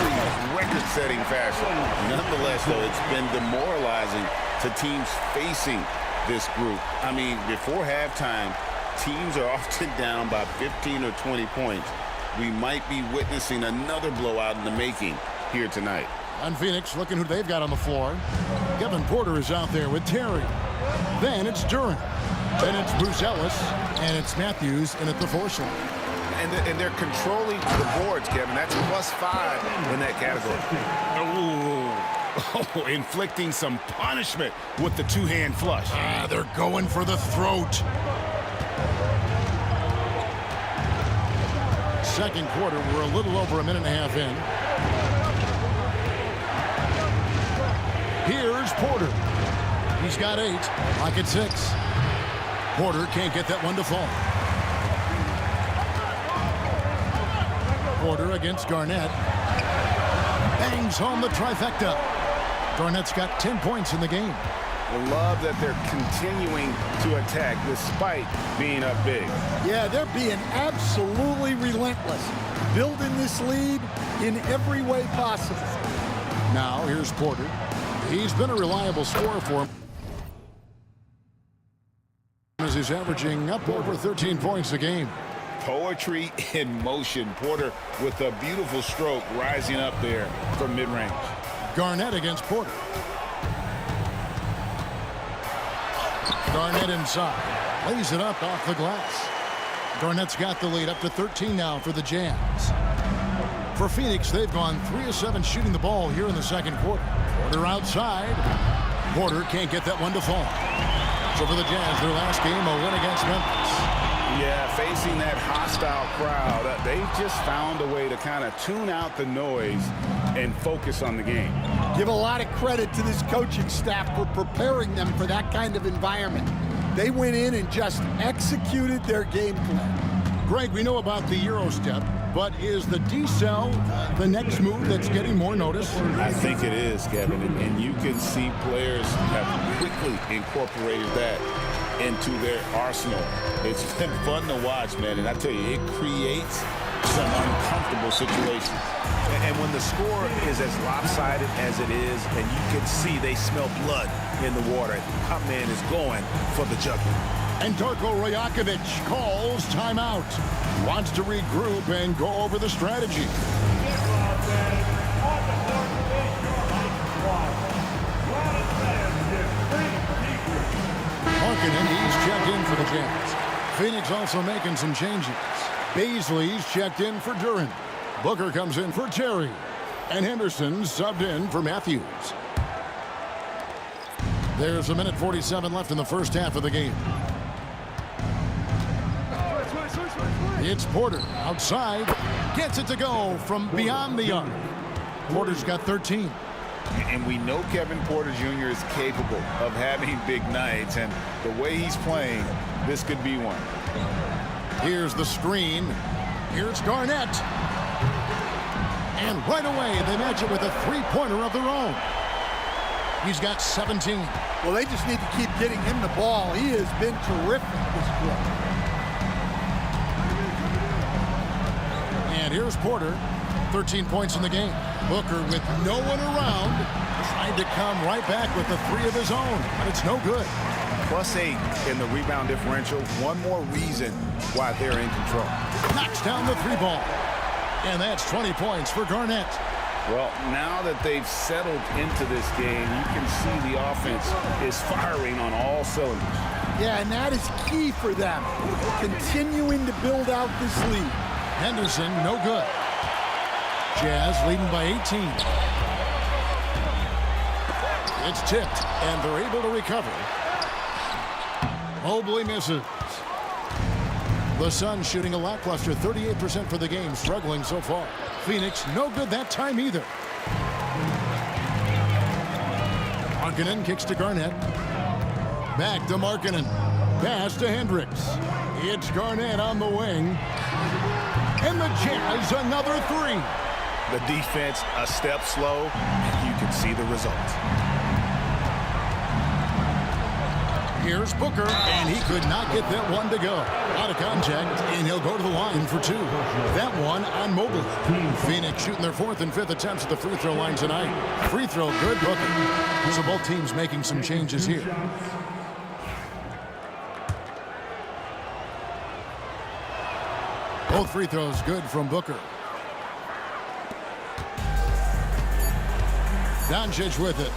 record-setting fashion. Nonetheless, though, it's been demoralizing to teams facing this group. I mean, before halftime, teams are often down by 15 or 20 points. We might be witnessing another blowout in the making here tonight. And Phoenix looking who they've got on the floor. Kevin Porter is out there with Terry. Then it's Duran. Then it's Buzelis. And it's Matthews in at the force line. And they're controlling the boards, Kevin. That's +5 in that category. Oh, inflicting some punishment with the 2-hand flush. They're going for the throat. Second quarter, we're a little over a minute and a half in. Here's Porter. He's got 8. Lock at 6. Porter can't get that one to fall. Porter against Garnett. Bangs home the trifecta. Garnett's got 10 points in the game. I love that they're continuing to attack despite being up big. Yeah, they're being absolutely relentless, building this lead in every way possible. Now here's Porter. He's been a reliable scorer for him, as he's averaging up over 13 points a game. Poetry in motion. Porter with a beautiful stroke rising up there from mid-range. Garnett against Porter. Garnett inside. Lays it up off the glass. Garnett's got the lead up to 13 now for the Jazz. For Phoenix, they've gone 3 of 7 shooting the ball here in the second quarter. Porter outside. Porter can't get that one to fall. So for the Jazz, their last game, a win against Memphis. Yeah, facing that hostile crowd, they've just found a way to kind of tune out the noise and focus on the game. Give a lot of credit to this coaching staff for preparing them for that kind of environment. They went in and just executed their game plan. Greg, we know about the Euro step, but is the decel the next move that's getting more notice? I think it is, Kevin, and you can see players have quickly incorporated that into their arsenal. It's been fun to watch, man, and I tell you, it creates some uncomfortable situations. And when the score is as lopsided as it is, and you can see they smell blood in the water, our man is going for the jugular. And Darko Rajakovic calls timeout. Wants to regroup and go over the strategy. Markkanen, he's checked in for the Jazz. Phoenix also making some changes. Baisley's checked in for Duren. Booker comes in for Terry. And Henderson subbed in for Matthews. There's a minute 47 left in the first half of the game. It's Porter outside. Gets it to go from beyond the arc. Porter's got 13. And we know Kevin Porter Jr. is capable of having big nights, and the way he's playing, this could be one. Here's the screen. Here's Garnett. And right away, they match it with a three-pointer of their own. He's got 17. Well, they just need to keep getting him the ball. He has been terrific this quarter. And here's Porter, 13 points in the game. Booker with no one around, trying to come right back with the three of his own, but it's no good. +8 in the rebound differential. One more reason why they're in control. Knocks down the three ball. And that's 20 points for Garnett. Well, now that they've settled into this game, you can see the offense is firing on all cylinders. Yeah, and that is key for them, continuing to build out this lead. Henderson, no good. Jazz leading by 18. It's tipped, and they're able to recover. Mobley misses. The Suns shooting a lackluster 38% for the game, struggling so far. Phoenix, no good that time either. Markkanen kicks to Garnett. Back to Markkanen. Pass to Hendricks. It's Garnett on the wing. And the Jazz, another three. The defense a step slow, and you can see the result. Here's Booker, and he could not get that one to go. Out of contact, and he'll go to the line for two. That one on Mobley. Phoenix shooting their fourth and fifth attempts at the free throw line tonight. Free throw, good, Booker. So both teams making some changes here. Both free throws good from Booker. Doncic with it.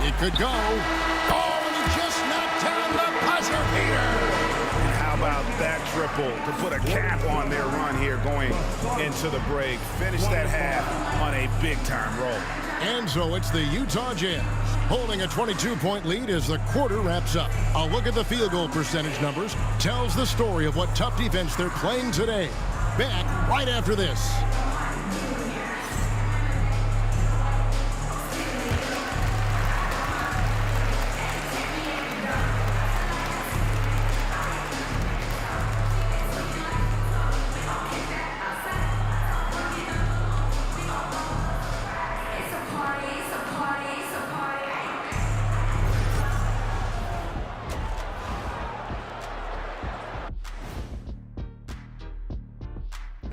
It could go. Oh, and he just knocked down the buzzer beater. And how about that triple to put a cap on their run here going into the break. Finish that half on a big-time roll. And so it's the Utah Jazz holding a 22-point lead as the quarter wraps up. A look at the field goal percentage numbers tells the story of what tough defense they're playing today. Back right after this.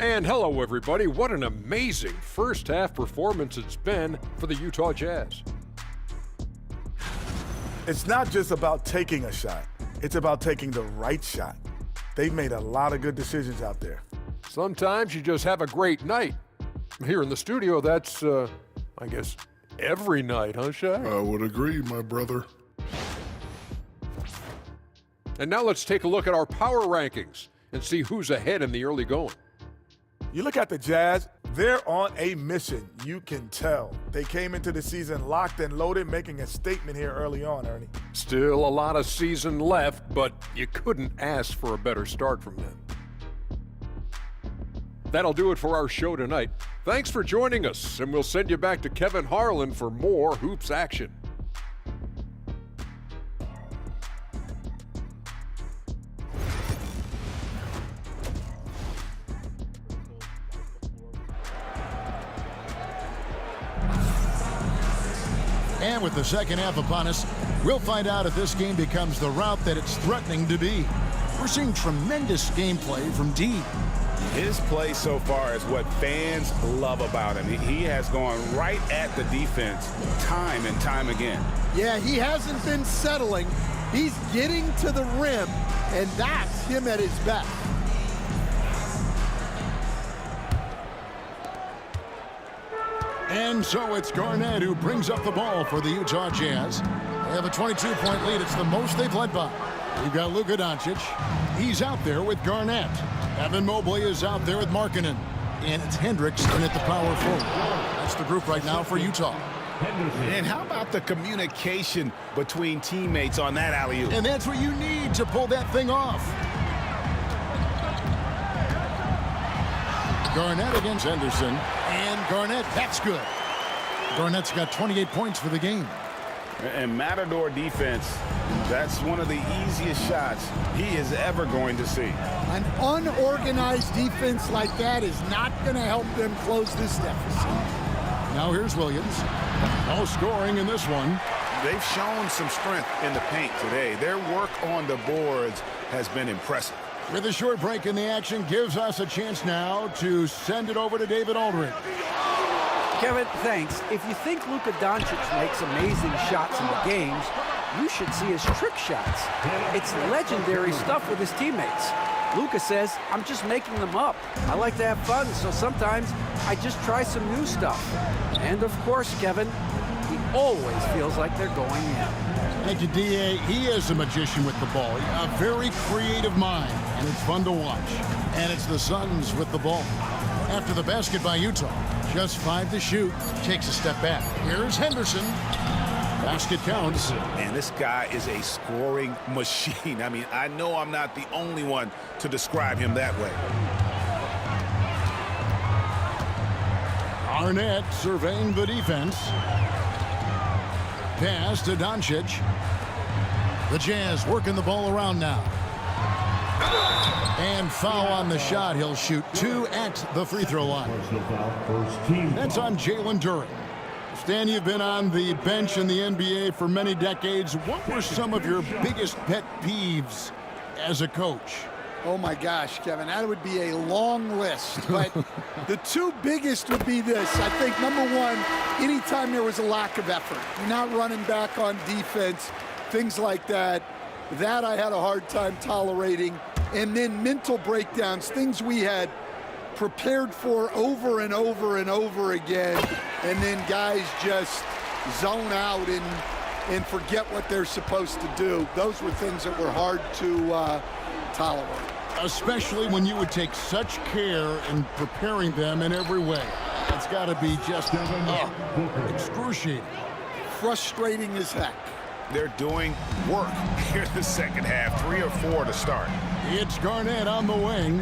And hello, everybody. What an amazing first half performance it's been for the Utah Jazz. It's not just about taking a shot. It's about taking the right shot. They've made a lot of good decisions out there. Sometimes you just have a great night. Here in the studio, that's, I guess, every night, huh, Shaq? I would agree, my brother. And now let's take a look at our power rankings and see who's ahead in the early going. You look at the Jazz, they're on a mission. You can tell. They came into the season locked and loaded, making a statement here early on, Ernie. Still a lot of season left, but you couldn't ask for a better start from them. That'll do it for our show tonight. Thanks for joining us, and we'll send you back to Kevin Harlan for more hoops action. And with the second half upon us, we'll find out if this game becomes the route that it's threatening to be. We're seeing tremendous gameplay from D. His play so far is what fans love about him. He has gone right at the defense time and time again. Yeah, he hasn't been settling. He's getting to the rim, and that's him at his best. And so it's Garnett who brings up the ball for the Utah Jazz. They have a 22-point lead. It's the most they've led by. We've got Luka Doncic. He's out there with Garnett. Evan Mobley is out there with Markkanen. And it's Hendricks in at the power forward. That's the group right now for Utah. And how about the communication between teammates on that alley-oop? And that's what you need to pull that thing off. Garnett against Henderson. And Garnett, that's good. Garnett's got 28 points for the game. And Matador defense, that's one of the easiest shots he is ever going to see. An unorganized defense like that is not going to help them close this deficit. Now here's Williams. No scoring in this one. They've shown some strength in the paint today. Their work on the boards has been impressive. With a short break in the action, gives us a chance now to send it over to David Aldridge. Kevin, thanks. If you think Luka Doncic makes amazing shots in the games, you should see his trick shots. It's legendary stuff with his teammates. Luka says, I'm just making them up. I like to have fun, so sometimes I just try some new stuff. And of course, Kevin, he always feels like they're going in. Thank you, D.A. He is a magician with the ball. A very creative mind, and it's fun to watch. And it's the Suns with the ball. After the basket by Utah, just 5 to shoot, takes a step back. Here's Henderson. Basket counts. And this guy is a scoring machine. I mean, I know I'm not the only one to describe him that way. Arnett surveying the defense. Pass to Doncic. The Jazz working the ball around now. And foul on the shot. He'll shoot 2 at the free throw line. That's on Jalen Duren. Stan, you've been on the bench in the NBA for many decades. What were some of your biggest pet peeves as a coach? Oh my gosh, Kevin, that would be a long list. But the 2 biggest would be this. I think, number one, anytime there was a lack of effort, you're not running back on defense, things like that. That I had a hard time tolerating. And then mental breakdowns, things we had prepared for over and over and over again, and then guys just zone out and forget what they're supposed to do. Those were things that were hard to tolerate. Especially when you would take such care in preparing them in every way. It's got to be just excruciating. Frustrating as heck. They're doing work here in the second half, 3 or 4 to start. It's Garnett on the wing.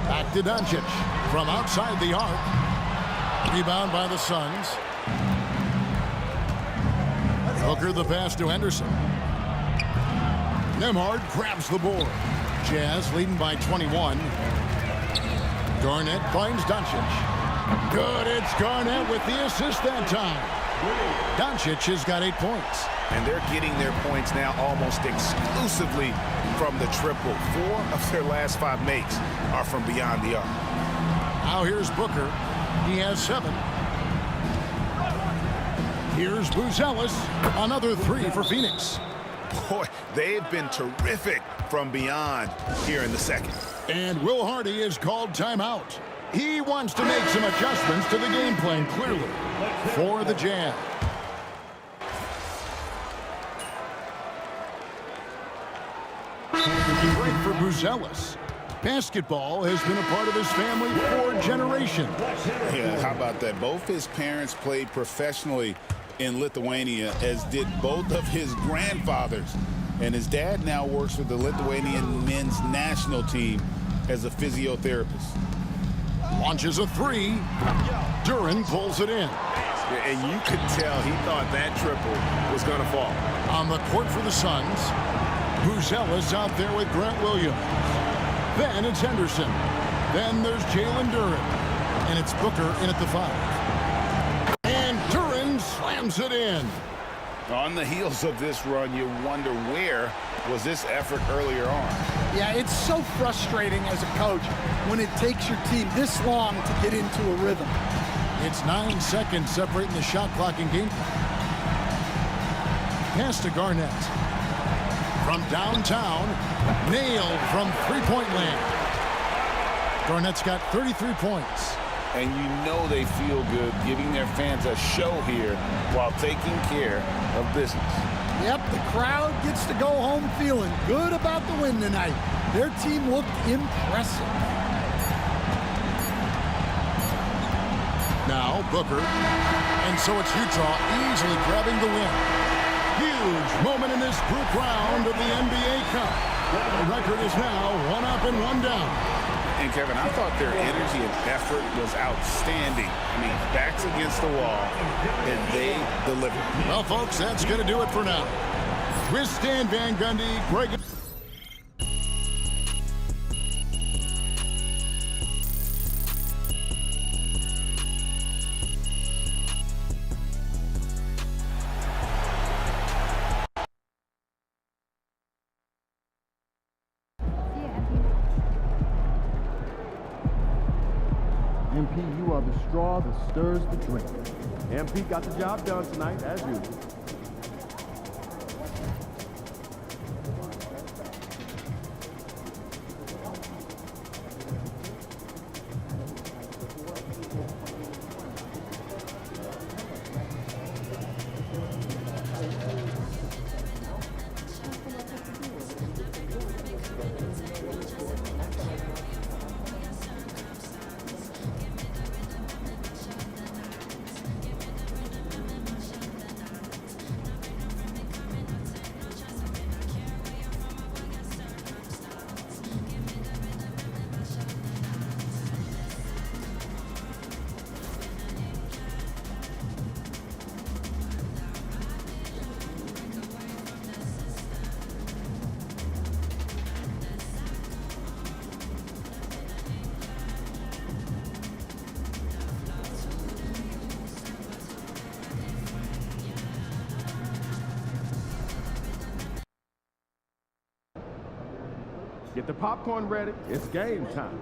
Back to Doncic from outside the arc. Rebound by the Suns. Booker the pass to Henderson. Nembhard grabs the board. Jazz leading by 21. Garnett finds Doncic. Good, it's Garnett with the assist that time. Doncic has got 8 points. And they're getting their points now almost exclusively from the triple. 4 of their last 5 makes are from beyond the arc. Now here's Booker. He has 7. Here's Buzelis. Another 3 for Phoenix. Boy, they've been terrific from beyond here in the second. And Will Hardy is called timeout. He wants to make some adjustments to the game plan, clearly, for the Jazz. Great for Buzelis. Basketball has been a part of his family for generations. Yeah, how about that? Both his parents played professionally in Lithuania, as did both of his grandfathers. And his dad now works with the Lithuanian men's national team as a physiotherapist. Launches a 3. Duren pulls it in. And you could tell he thought that triple was going to fall. On the court for the Suns, Buzelis out there with Grant Williams. Then it's Henderson. Then there's Jalen Duren. And it's Booker in at the 5. And Duren slams it in. On the heels of this run, you wonder where was this effort earlier on. Yeah, it's so frustrating as a coach when it takes your team this long to get into a rhythm. It's 9 seconds separating the shot clock and game clock. Pass to Garnett. From downtown, nailed from three-point land. Garnett's got 33 points. And you know they feel good giving their fans a show here while taking care of business. Yep, the crowd gets to go home feeling good about the win tonight. Their team looked impressive. Now Booker, and so it's Utah easily grabbing the win. Huge moment in this group round of the NBA Cup. The record is now 1 up and 1 down. And Kevin, I thought their energy and effort was outstanding. I mean, backs against the wall, and they delivered. Well, folks, that's going to do it for now. With Stan Van Gundy, Greg... MP, you are the straw that stirs the drink. MP got the job done tonight, as usual. Get the popcorn ready. It's game time.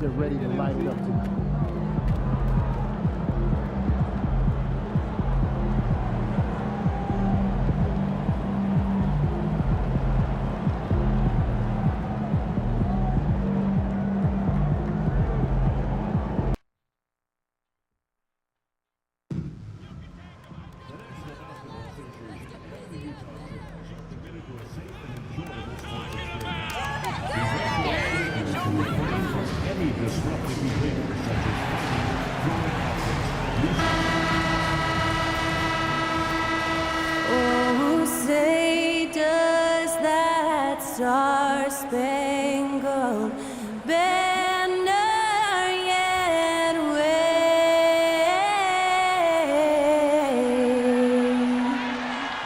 They're ready to light it up tonight. Oh, say does that star-spangled banner yet wave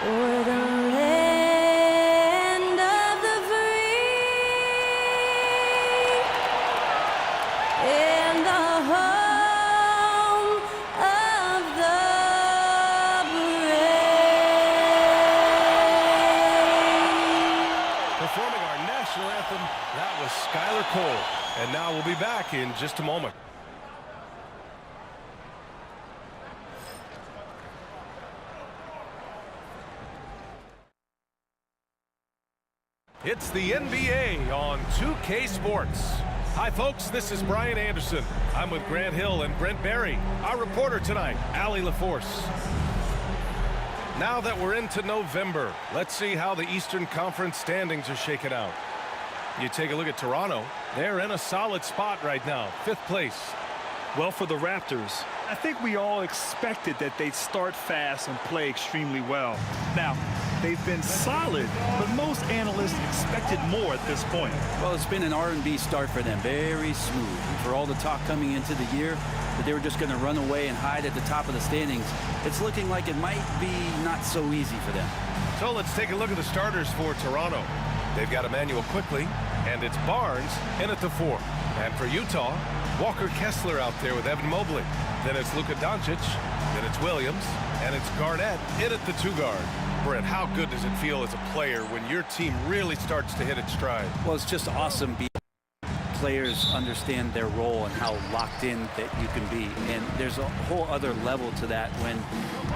o'er the land of the free and the home of the Performing our national anthem, that was Skylar Cole. And now we'll be back in just a moment. It's the NBA on 2K Sports. Hi, folks. This is Brian Anderson. I'm with Grant Hill and Brent Barry. Our reporter tonight, Allie LaForce. Now that we're into November, let's see how the Eastern Conference standings are shaking out. You take a look at Toronto. They're in a solid spot right now, 5th place. Well, for the Raptors, I think we all expected that they'd start fast and play extremely well. Now, they've been solid, but most analysts expected more at this point. Well, it's been an R&B start for them, very smooth. For all the talk coming into the year that they were just going to run away and hide at the top of the standings, it's looking like it might be not so easy for them. So let's take a look at the starters for Toronto. They've got Emmanuel Quickley, and it's Barnes in at the 4. And for Utah, Walker Kessler out there with Evan Mobley. Then it's Luka Doncic, then it's Williams, and it's Garnett in at the 2 guard. Brett, how good does it feel as a player when your team really starts to hit its stride? Well, it's just awesome players understand their role and how locked in that you can be. And there's a whole other level to that when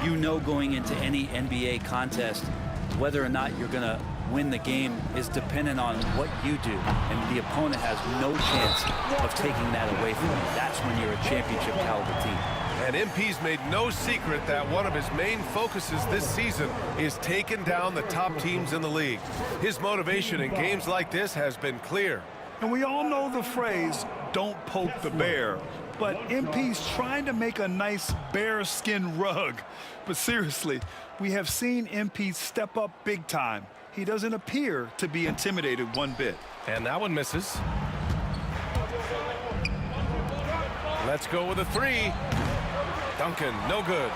you know going into any NBA contest whether or not you're going to win the game is dependent on what you do, and the opponent has no chance of taking that away from you. That's when you're a championship caliber team. And MP's made no secret that one of his main focuses this season is taking down the top teams in the league. His motivation in games like this has been clear. And we all know the phrase, don't poke the bear. But MP's trying to make a nice bearskin rug. But seriously, we have seen MP step up big time. He doesn't appear to be intimidated one bit. And that one misses. Let's go with a 3. Duncan, no good.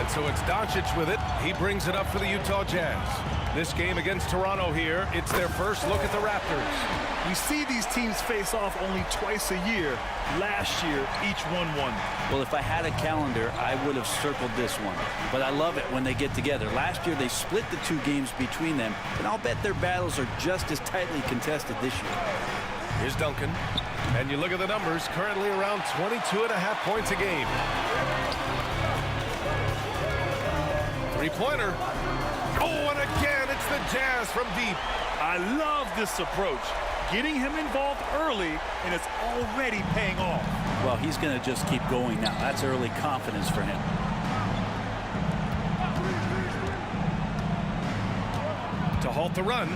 And so it's Doncic with it. He brings it up for the Utah Jazz. This game against Toronto here, it's their first look at the Raptors. We see these teams face off only twice a year. Last year, each won one. Well, if I had a calendar, I would have circled this one. But I love it when they get together. Last year, they split the 2 games between them, and I'll bet their battles are just as tightly contested this year. Here's Duncan. And you look at the numbers, currently around 22.5 points a game. 3-pointer. Oh, and again, it's the Jazz from deep. I love this approach. Getting him involved early, and it's already paying off. Well, he's going to just keep going now. That's early confidence for him. To halt the run,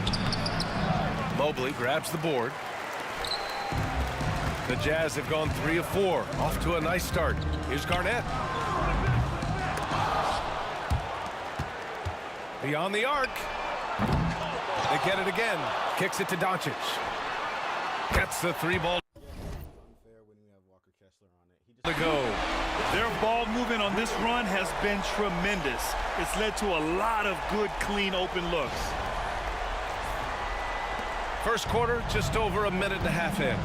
Mobley grabs the board. The Jazz have gone 3 of 4, off to a nice start. Here's Garnett. Beyond the arc. They get it again. Kicks it to Doncic. Gets the 3-ball. To go. Their ball movement on this run has been tremendous. It's led to a lot of good, clean, open looks. First quarter, just over a minute and a half in.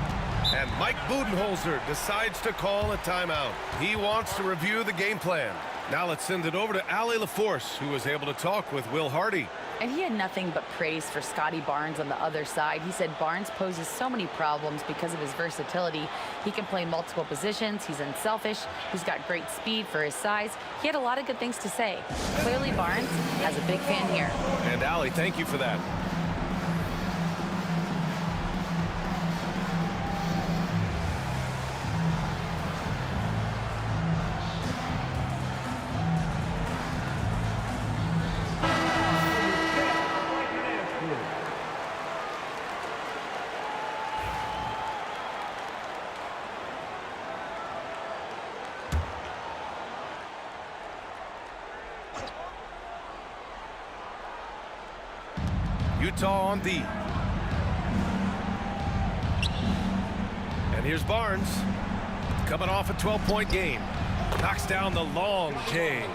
And Mike Budenholzer decides to call a timeout. He wants to review the game plan. Now let's send it over to Allie LaForce, who was able to talk with Will Hardy. And he had nothing but praise for Scotty Barnes on the other side. He said Barnes poses so many problems because of his versatility. He can play multiple positions. He's unselfish. He's got great speed for his size. He had a lot of good things to say. Clearly, Barnes has a big fan here. And Allie, thank you for that. Utah on D. And here's Barnes, coming off a 12-point game. Knocks down the long J.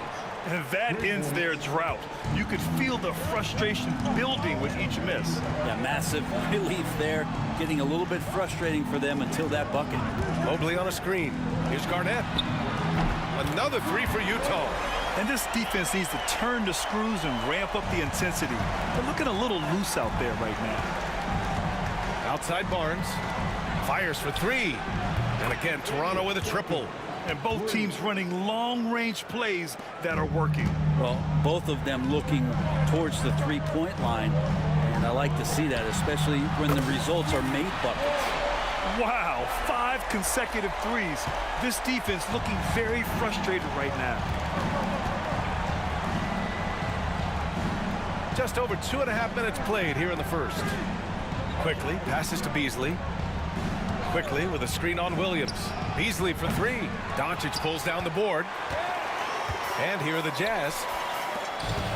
And that ends their drought. You could feel the frustration building with each miss. Yeah, massive relief there. Getting a little bit frustrating for them until that bucket. Mobley on a screen. Here's Garnett. Another 3 for Utah. And this defense needs to turn the screws and ramp up the intensity. They're looking a little loose out there right now. Outside Barnes. Fires for 3. And again, Toronto with a triple. And both teams running long-range plays that are working. Well, both of them looking towards the 3-point line. And And I like to see that, especially when the results are made buckets. Wow, 5 consecutive threes. This defense looking very frustrated right now. Just over 2.5 minutes played here in the first. Quickly passes to Beasley. Quickly with a screen on Williams. Beasley for 3. Doncic pulls down the board. And here are the Jazz.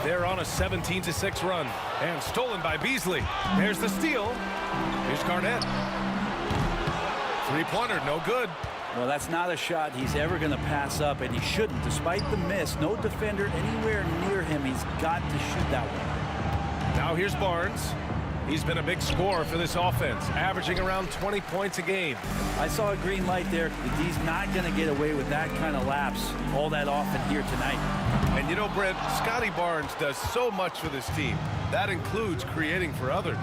They're on a 17-6 run. And stolen by Beasley. There's the steal. Here's Garnett. Three-pointer, no good. Well, that's not a shot he's ever going to pass up, and he shouldn't. Despite the miss, no defender anywhere near him. He's got to shoot that one. Now here's Barnes. He's been a big scorer for this offense, averaging around 20 points a game. I saw a green light there. The D's not going to get away with that kind of lapse all that often here tonight. And you know, Brent, Scotty Barnes does so much for this team. That includes creating for others.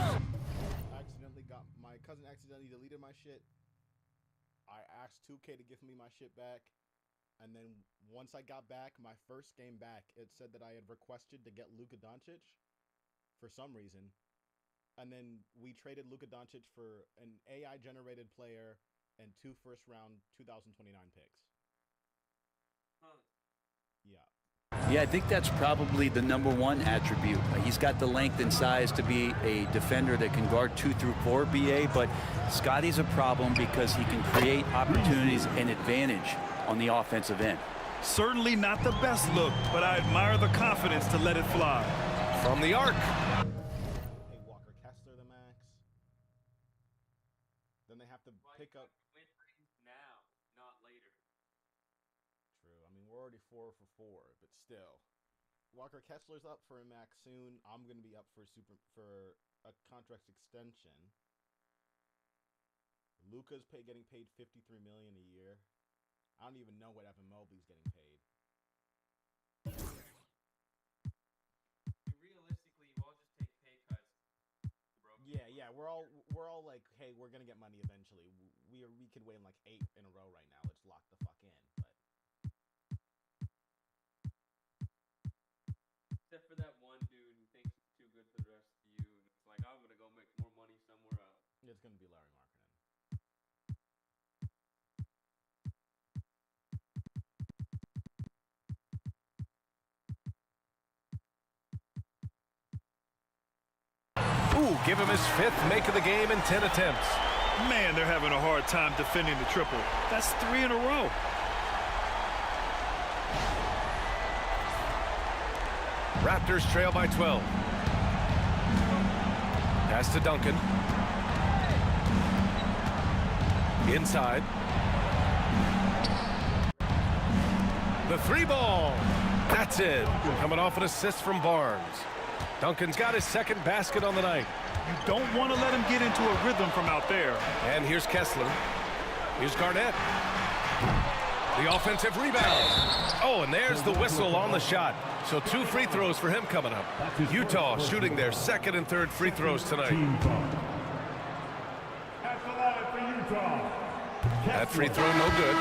My cousin accidentally deleted my shit. I asked 2K to give me my shit back. And then once I got back, my first game back, it said that I had requested to get Luka Doncic for some reason. And then we traded Luka Doncic for an AI-generated player and 2 first-round 2029 picks. Yeah. Yeah, I think that's probably the #1 attribute. He's got the length and size to be a defender that can guard 2 through 4 BA, but Scotty's a problem because he can create opportunities and advantage on the offensive end. Certainly not the best look, but I admire the confidence to let it fly. From the arc. Hey, Walker Kessler the max. Then they have to pick up. Win now, not later. True. I mean, we're already 4 for 4, but still. Walker Kessler's up for a max soon. I'm going to be up for a contract extension. Luka's getting paid $53 million a year. I don't even know what Evan Mobley's getting paid. Realistically, you all just take pay cuts. Yeah. We're all like, hey, we're gonna get money eventually. We could win like 8 in a row right now. Let's lock the fuck in. But except for that one dude who thinks it's too good for the rest of you, and it's like, I'm gonna go make more money somewhere else. It's gonna be Larry Markkinen. Ooh, give him his 5th make of the game in 10 attempts. Man, they're having a hard time defending the triple. That's 3 in a row. Raptors trail by 12. Pass to Duncan. Inside. The 3 ball. That's it. Coming off an assist from Barnes. Duncan's got his 2nd basket on the night. You don't want to let him get into a rhythm from out there. And here's Kessler. Here's Garnett. The offensive rebound. Oh, and there's the whistle on the shot. So 2 free throws for him coming up. Utah shooting their 2nd and 3rd free throws tonight. That free throw no good.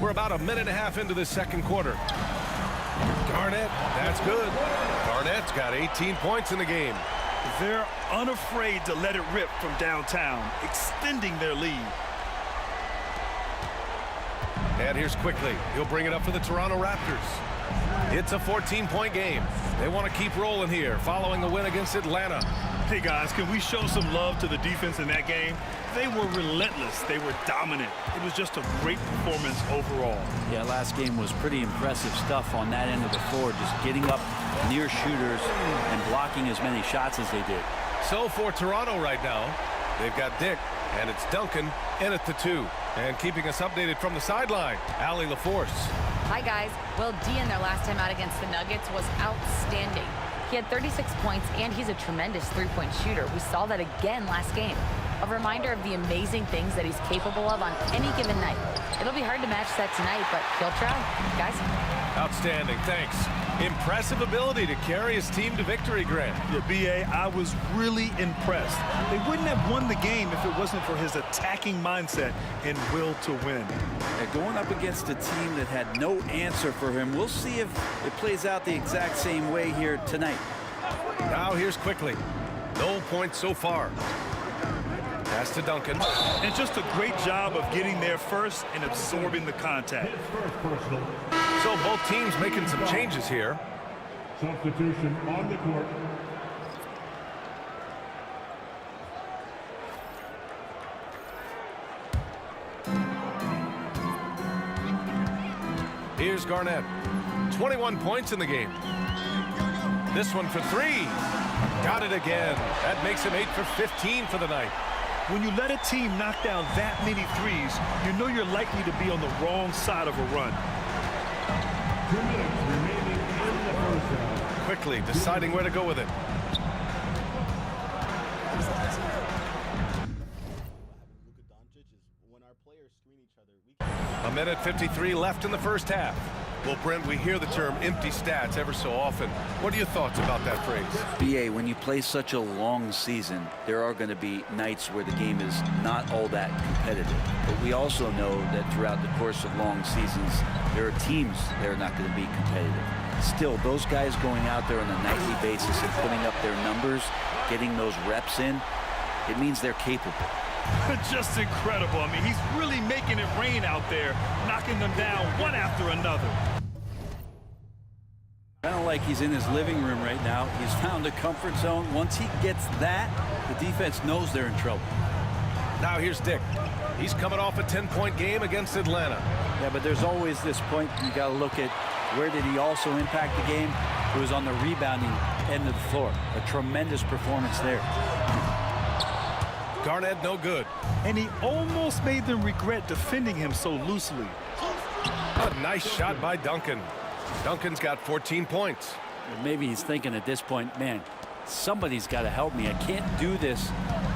We're about a minute and a half into the 2nd quarter. Garnett, that's good. Garnett's got 18 points in the game. They're unafraid to let it rip from downtown, extending their lead. And here's Quickly. He'll bring it up for the Toronto Raptors. It's a 14-point game. They want to keep rolling here, following the win against Atlanta. Hey, guys, can we show some love to the defense in that game? They were relentless. They were dominant. It was just a great performance overall. Yeah, last game was pretty impressive stuff on that end of the floor, just getting up near shooters and blocking as many shots as they did. So for Toronto right now, they've got Dick, and it's Duncan in at the 2. And keeping us updated from the sideline, Allie LaForce. Hi, guys. Will D in their last time out against the Nuggets was outstanding. He had 36 points, and he's a tremendous three-point shooter. We saw that again last game. A reminder of the amazing things that he's capable of on any given night. It'll be hard to match that tonight, but he'll try. Guys? Outstanding, thanks. Impressive ability to carry his team to victory, Grant. Yeah, B.A., I was really impressed. They wouldn't have won the game if it wasn't for his attacking mindset and will to win. They're going up against a team that had no answer for him. We'll see if it plays out the exact same way here tonight. Now here's Quickly. No points so far. Pass to Duncan. And just a great job of getting there first and absorbing the contact. So both teams making some changes here. Substitution on the court. Here's Garnett. 21 points in the game. This one for three. Got it again. That makes him 8 for 15 for the night. When you let a team knock down that many threes, you know you're likely to be on the wrong side of a run. 2 minutes remaining in the first half. Quickly deciding where to go with it. A minute 53 left in the first half. Well, Brent, we hear the term empty stats ever so often. What are your thoughts about that phrase? BA, when you play such a long season, there are going to be nights where the game is not all that competitive. But we also know that throughout the course of long seasons, there are teams that are not going to be competitive. Still, those guys going out there on a nightly basis and putting up their numbers, getting those reps in, it means they're capable. Just incredible. I mean, he's really making it rain out there, knocking them down one after another. Kind of like he's in his living room right now. He's found a comfort zone. Once he gets that, the defense knows they're in trouble. Now here's Dick. He's coming off a 10-point game against Atlanta. Yeah, but there's always this point you got to look at where did he also impact the game? It was on the rebounding end of the floor. A tremendous performance there. Garnett no good. And he almost made them regret defending him so loosely. A nice shot by Duncan. Duncan's got 14 points. Maybe he's thinking at this point, man, somebody's got to help me. I can't do this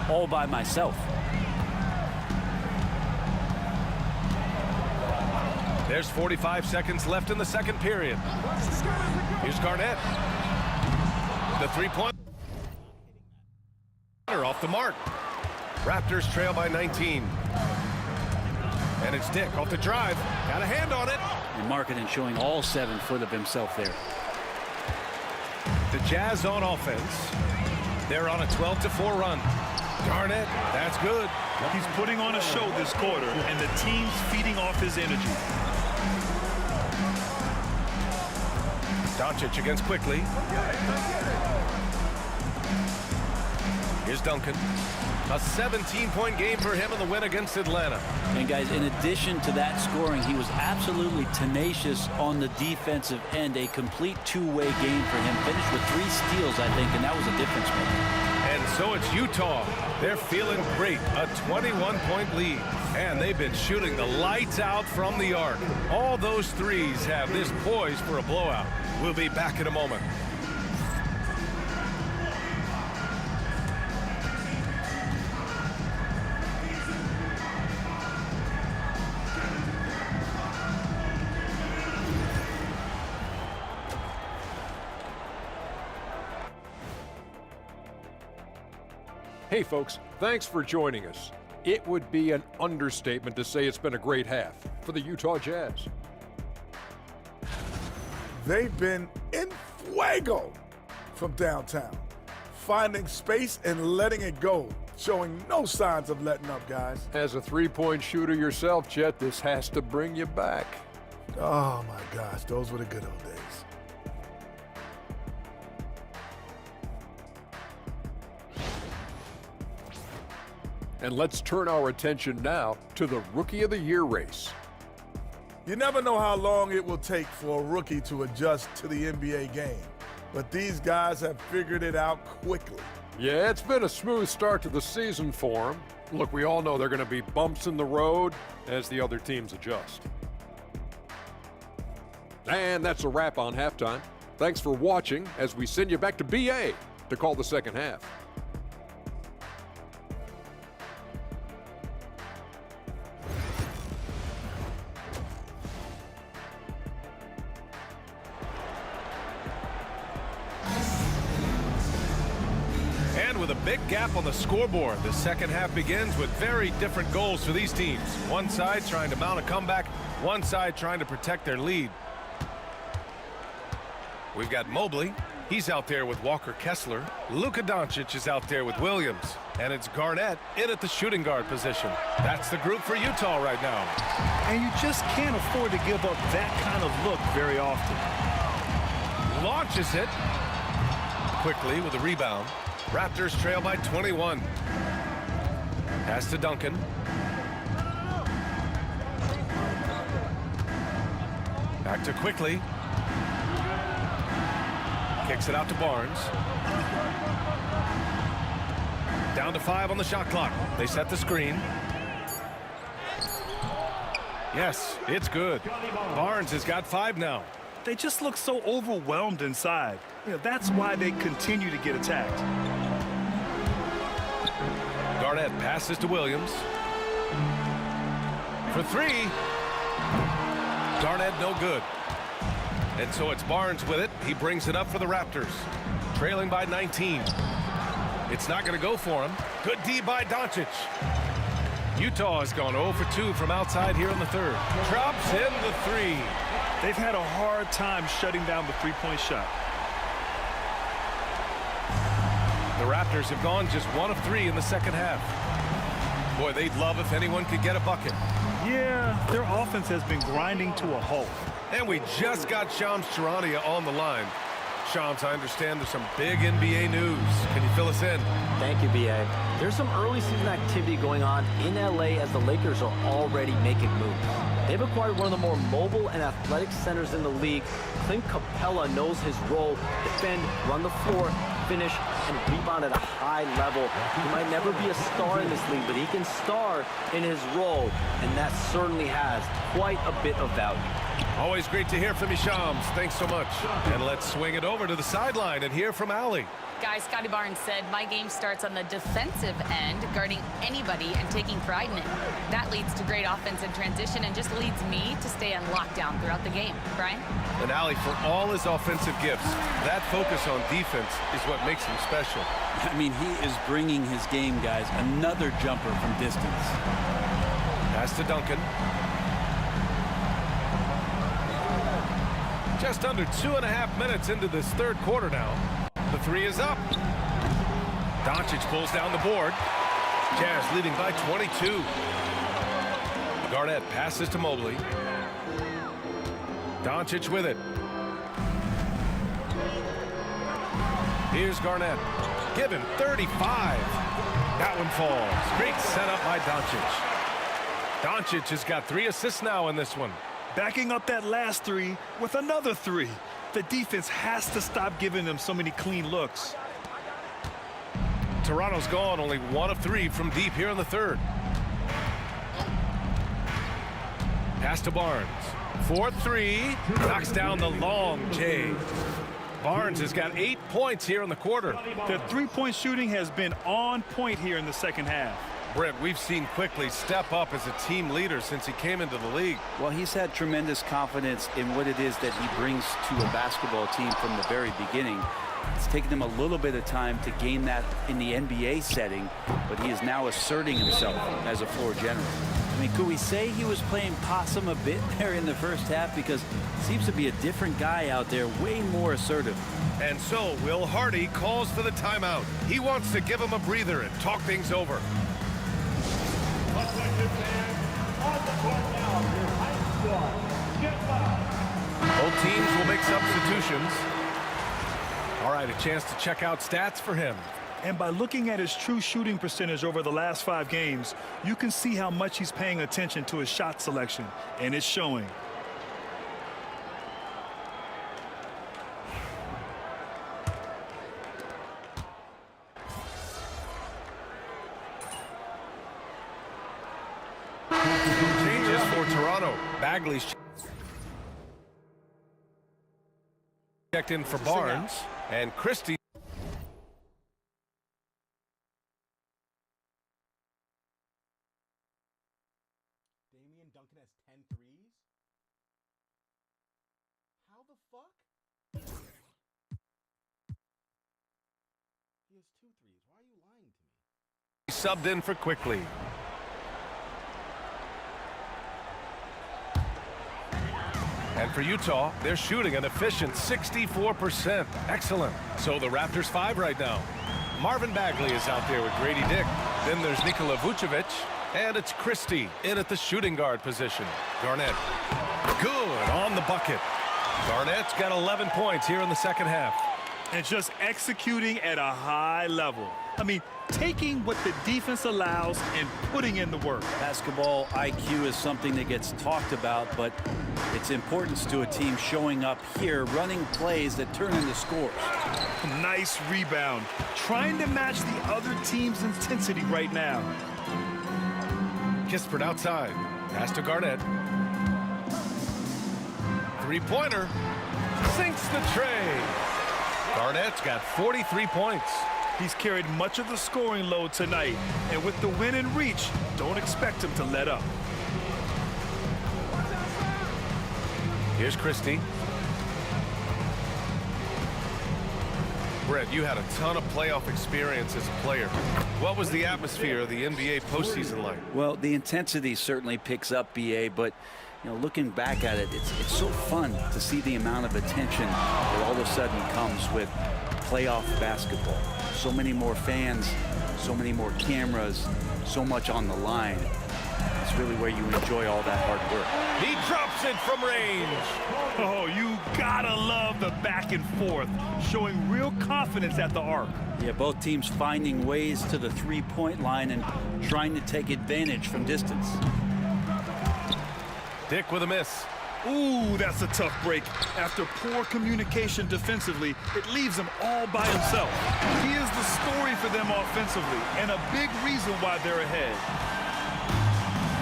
all by myself. There's 45 seconds left in the second period. Here's Garnett. The three-point off the mark. Raptors trail by 19. And it's Dick off the drive. Got a hand on it. And Markkanen showing all 7 foot of himself there. The Jazz on offense. They're on a 12-4 run. Garnett, that's good. He's putting on a show this quarter, and the team's feeding off his energy. Doncic against Quickly. Here's Duncan. A 17-point game for him in the win against Atlanta. And guys, in addition to that scoring, he was absolutely tenacious on the defensive end. A complete two-way game for him. Finished with 3 steals, I think, and that was a difference maker. And so it's Utah. They're feeling great. A 21-point lead. And they've been shooting the lights out from the arc. All those threes have this poised for a blowout. We'll be back in a moment. Hey folks, thanks for joining us. It would be an understatement to say it's been a great half for the Utah Jazz. They've been in fuego from downtown, finding space and letting it go, showing no signs of letting up, guys. As a three-point shooter yourself, Chet, this has to bring you back. Oh my gosh, those were the good old days. And let's turn our attention now to the Rookie of the Year race. You never know how long it will take for a rookie to adjust to the NBA game, but these guys have figured it out quickly. Yeah, it's been a smooth start to the season for them. Look, we all know there are going to be bumps in the road as the other teams adjust. And that's a wrap on halftime. Thanks for watching as we send you back to BA to call the second half. And with a big gap on the scoreboard, the second half begins with very different goals for these teams. One side trying to mount a comeback, one side trying to protect their lead. We've got Mobley. He's out there with Walker Kessler. Luka Doncic is out there with Williams. And it's Garnett in at the shooting guard position. That's the group for Utah right now. And you just can't afford to give up that kind of look very often. Launches it quickly with a rebound. Raptors trail by 21. Pass to Duncan. Back to Quickly. Kicks it out to Barnes. Down to 5 on the shot clock. They set the screen. Yes, it's good. Barnes has got 5 now. They just look so overwhelmed inside. That's why they continue to get attacked. Garnett passes to Williams. For 3. Garnett no good. And so it's Barnes with it. He brings it up for the Raptors. Trailing by 19. It's not going to go for him. Good D by Doncic. Utah has gone 0 for 2 from outside here in the third. Drops in the 3. They've had a hard time shutting down the three-point shot. The Raptors have gone just 1 of 3 in the second half. Boy, they'd love if anyone could get a bucket. Yeah, their offense has been grinding to a halt. And we just got Shams Charania on the line. Shams, I understand there's some big NBA news. Can you fill us in? Thank you, B.A. There's some early season activity going on in L.A. as the Lakers are already making moves. They've acquired one of the more mobile and athletic centers in the league. Clint Capella knows his role: defend, run the floor, finish, and rebound at a high level. He might never be a star in this league, but he can star in his role, and that certainly has quite a bit of value. Always great to hear from you, Shams. Thanks so much. And let's swing it over to the sideline and hear from Allie. Guys, Scotty Barnes said, my game starts on the defensive end, guarding anybody and taking pride in it. That leads to great offense in transition and just leads me to stay on lockdown throughout the game. Brian? And Allie, for all his offensive gifts, that focus on defense is what makes him special. I mean, he is bringing his game, guys. Another jumper from distance. Pass to Duncan. Just under 2.5 minutes into this third quarter now. The 3 is up. Doncic pulls down the board. Jazz leading by 22. Garnett passes to Mobley. Doncic with it. Here's Garnett. Give him 35. That one falls. Great setup by Doncic. Doncic has got 3 assists now in this one. Backing up that last 3 with another 3. The defense has to stop giving them so many clean looks. Toronto's gone only 1 of 3 from deep here in the third. Pass to Barnes. 4-3. Knocks down the long J. Barnes has got 8 points here in the quarter. The three-point shooting has been on point here in the second half. Brent, we've seen Quickly step up as a team leader since he came into the league. Well, he's had tremendous confidence in what it is that he brings to a basketball team from the very beginning. It's taken him a little bit of time to gain that in the NBA setting, but he is now asserting himself as a floor general. I mean, could we say he was playing possum a bit there in the first half? Because it seems to be a different guy out there, way more assertive. And so Will Hardy calls for the timeout. He wants to give him a breather and talk things over. Both teams will make substitutions. All right, a chance to check out stats for him. And by looking at his true shooting percentage over the last 5 games, you can see how much he's paying attention to his shot selection, and it's showing. Changes for Toronto. Bagley's checked in for Barnes. And Christie. Damian Duncan has 10 threes? How the fuck? He has 2 threes. Why are you lying to me? Subbed in for Quickly. And for Utah, they're shooting an efficient 64%. Excellent. So the Raptors 5 right now. Marvin Bagley is out there with Grady Dick. Then there's Nikola Vucevic. And it's Christie in at the shooting guard position. Garnett. Good on the bucket. Garnett's got 11 points here in the second half. And just executing at a high level. I mean, taking what the defense allows and putting in the work. Basketball IQ is something that gets talked about, but its importance to a team showing up here, running plays that turn into scores. Nice rebound. Trying to match the other team's intensity right now. Kispert outside. Pass to Garnett. Three-pointer. Sinks the tray. Garnett's got 43 points. He's carried much of the scoring load tonight, and with the win in reach, don't expect him to let up. Here's Christie. Brett, you had a ton of playoff experience as a player. What was the atmosphere of the NBA postseason like? Well, the intensity certainly picks up, BA, but you know, looking back at it, it's so fun to see the amount of attention that all of a sudden comes with playoff basketball. So many more fans, so many more cameras, so much on the line. It's really where you enjoy all that hard work. He drops it from range. Oh, you gotta love the back and forth, showing real confidence at the arc. Yeah, both teams finding ways to the three-point line and trying to take advantage from distance. Dick with a miss. Ooh, that's a tough break. After poor communication defensively, it leaves him all by himself. He is the story for them offensively, and a big reason why they're ahead.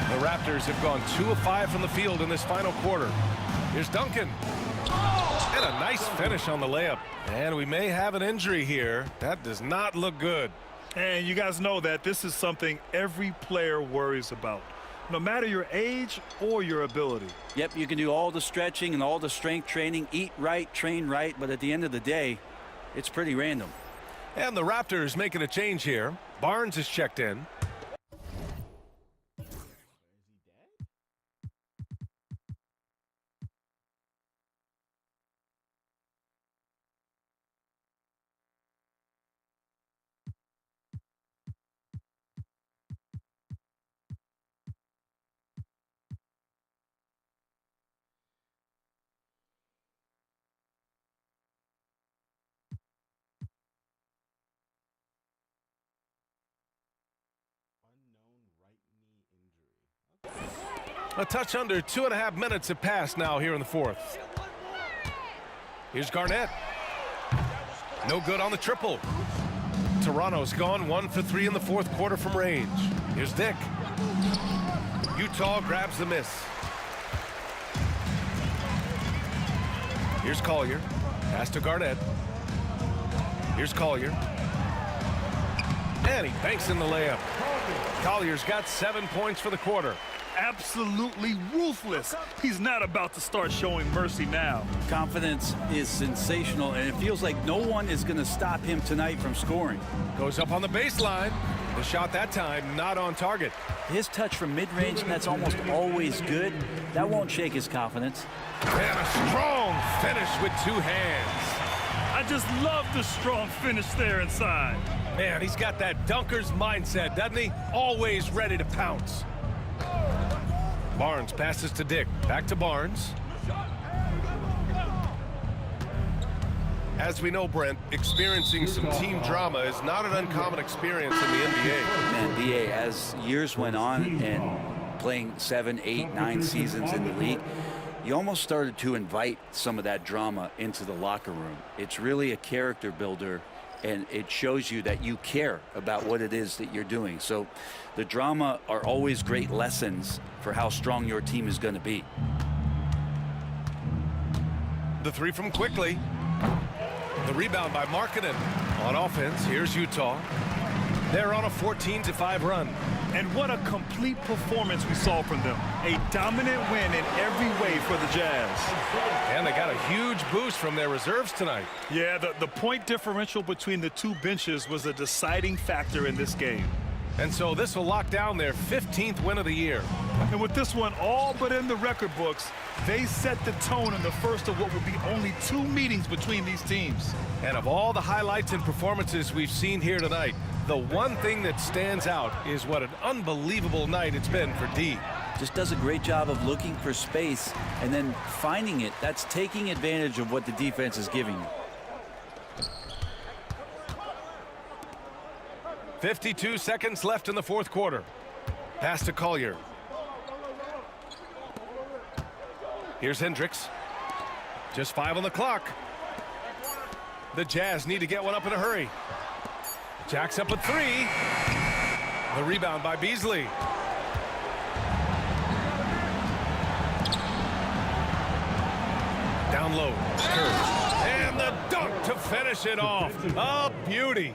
The Raptors have gone 2 of 5 from the field in this final quarter. Here's Duncan. And a nice finish on the layup. And we may have an injury here. That does not look good. And you guys know that this is something every player worries about, no matter your age or your ability. Yep, you can do all the stretching and all the strength training, eat right, train right, but at the end of the day, it's pretty random. And the Raptors making a change here. Barnes is checked in. A touch under 2.5 minutes have passed now here in the fourth. Here's Garnett. No good on the triple. Toronto's gone 1 for 3 in the fourth quarter from range. Here's Dick. Utah grabs the miss. Here's Collier. Pass to Garnett. Here's Collier. And he banks in the layup. Collier's got 7 points for the quarter. Absolutely ruthless. He's not about to start showing mercy now. Confidence is sensational, and it feels like no one is going to stop him tonight from scoring. Goes up on the baseline. The shot that time not on target. His touch from mid-range, and that's almost always good. That won't shake his confidence. And a strong finish with 2 hands. I just love the strong finish there inside. Man, he's got that dunker's mindset, doesn't he? Always ready to pounce. Barnes passes to Dick. Back to Barnes. As we know, Brent, experiencing some team drama is not an uncommon experience in the NBA. And BA, as years went on and playing 7, 8, 9 seasons in the league, you almost started to invite some of that drama into the locker room. It's really a character builder, and it shows you that you care about what it is that you're doing. So the drama are always great lessons for how strong your team is going to be. The 3 from Quickly. The rebound by Markkanen. On offense, here's Utah. They're on a 14-5 run. And what a complete performance we saw from them. A dominant win in every way for the Jazz. And they got a huge boost from their reserves tonight. Yeah, the point differential between the two benches was a deciding factor in this game. And so this will lock down their 15th win of the year. And with this one all but in the record books, they set the tone in the first of what will be only 2 meetings between these teams. And of all the highlights and performances we've seen here tonight, the one thing that stands out is what an unbelievable night it's been for D. Just does a great job of looking for space and then finding it. That's taking advantage of what the defense is giving you. 52 seconds left in the fourth quarter. Pass to Collier. Here's Hendricks. Just 5 on the clock. The Jazz need to get one up in a hurry. Jacks up a 3. The rebound by Beasley. Down low, Sturge. And the dunk to finish it off. A beauty.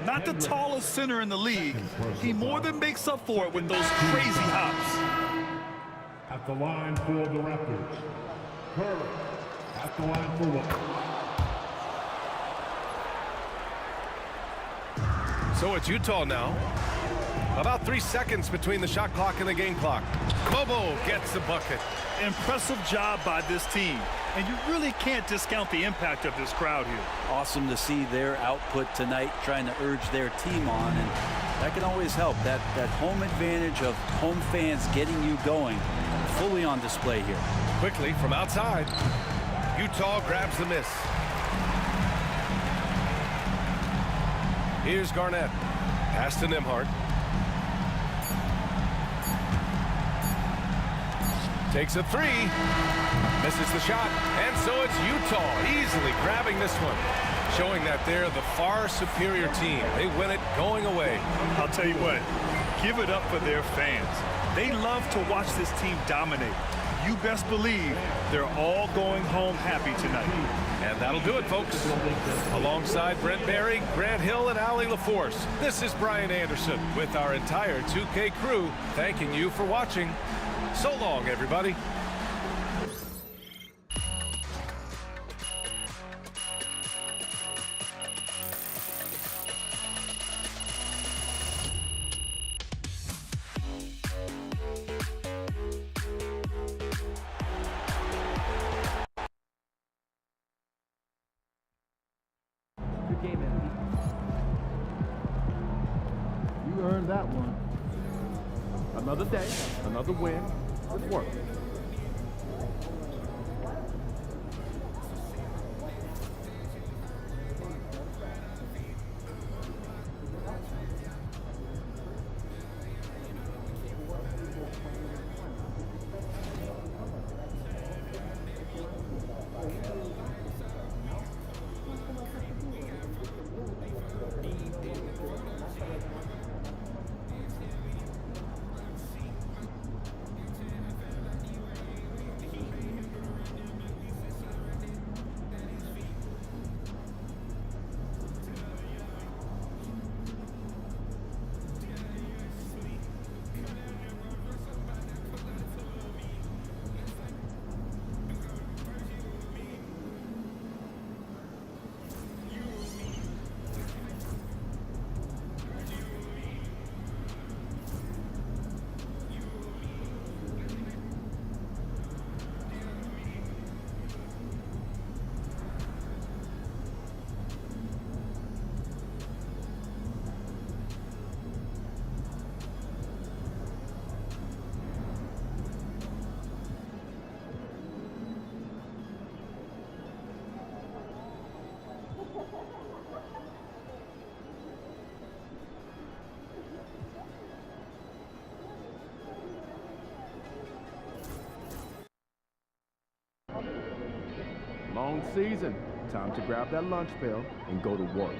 Not the tallest center in the league. He more than makes up for it with those crazy hops. At the line for the Raptors, Curry. At the line for one. So it's Utah now. About 3 seconds between the shot clock and the game clock. Bobo gets the bucket. Impressive job by this team. And you really can't discount the impact of this crowd here. Awesome to see their output tonight, trying to urge their team on. And that can always help. That home advantage of home fans getting you going, fully on display here. Quickly from outside, Utah grabs the miss. Here's Garnett. Pass to Nembhard. Takes a 3. Misses the shot. And so it's Utah easily grabbing this one, showing that they're the far superior team. They win it going away. I'll tell you what, give it up for their fans. They love to watch this team dominate. You best believe they're all going home happy tonight. And that'll do it, folks. Alongside Brent Barry, Grant Hill, and Allie LaForce, this is Brian Anderson with our entire 2K crew thanking you for watching. So long, everybody. Good game, MP. You earned that one. Another day, another win. Good work. Long season. Time to grab that lunch pail and go to work.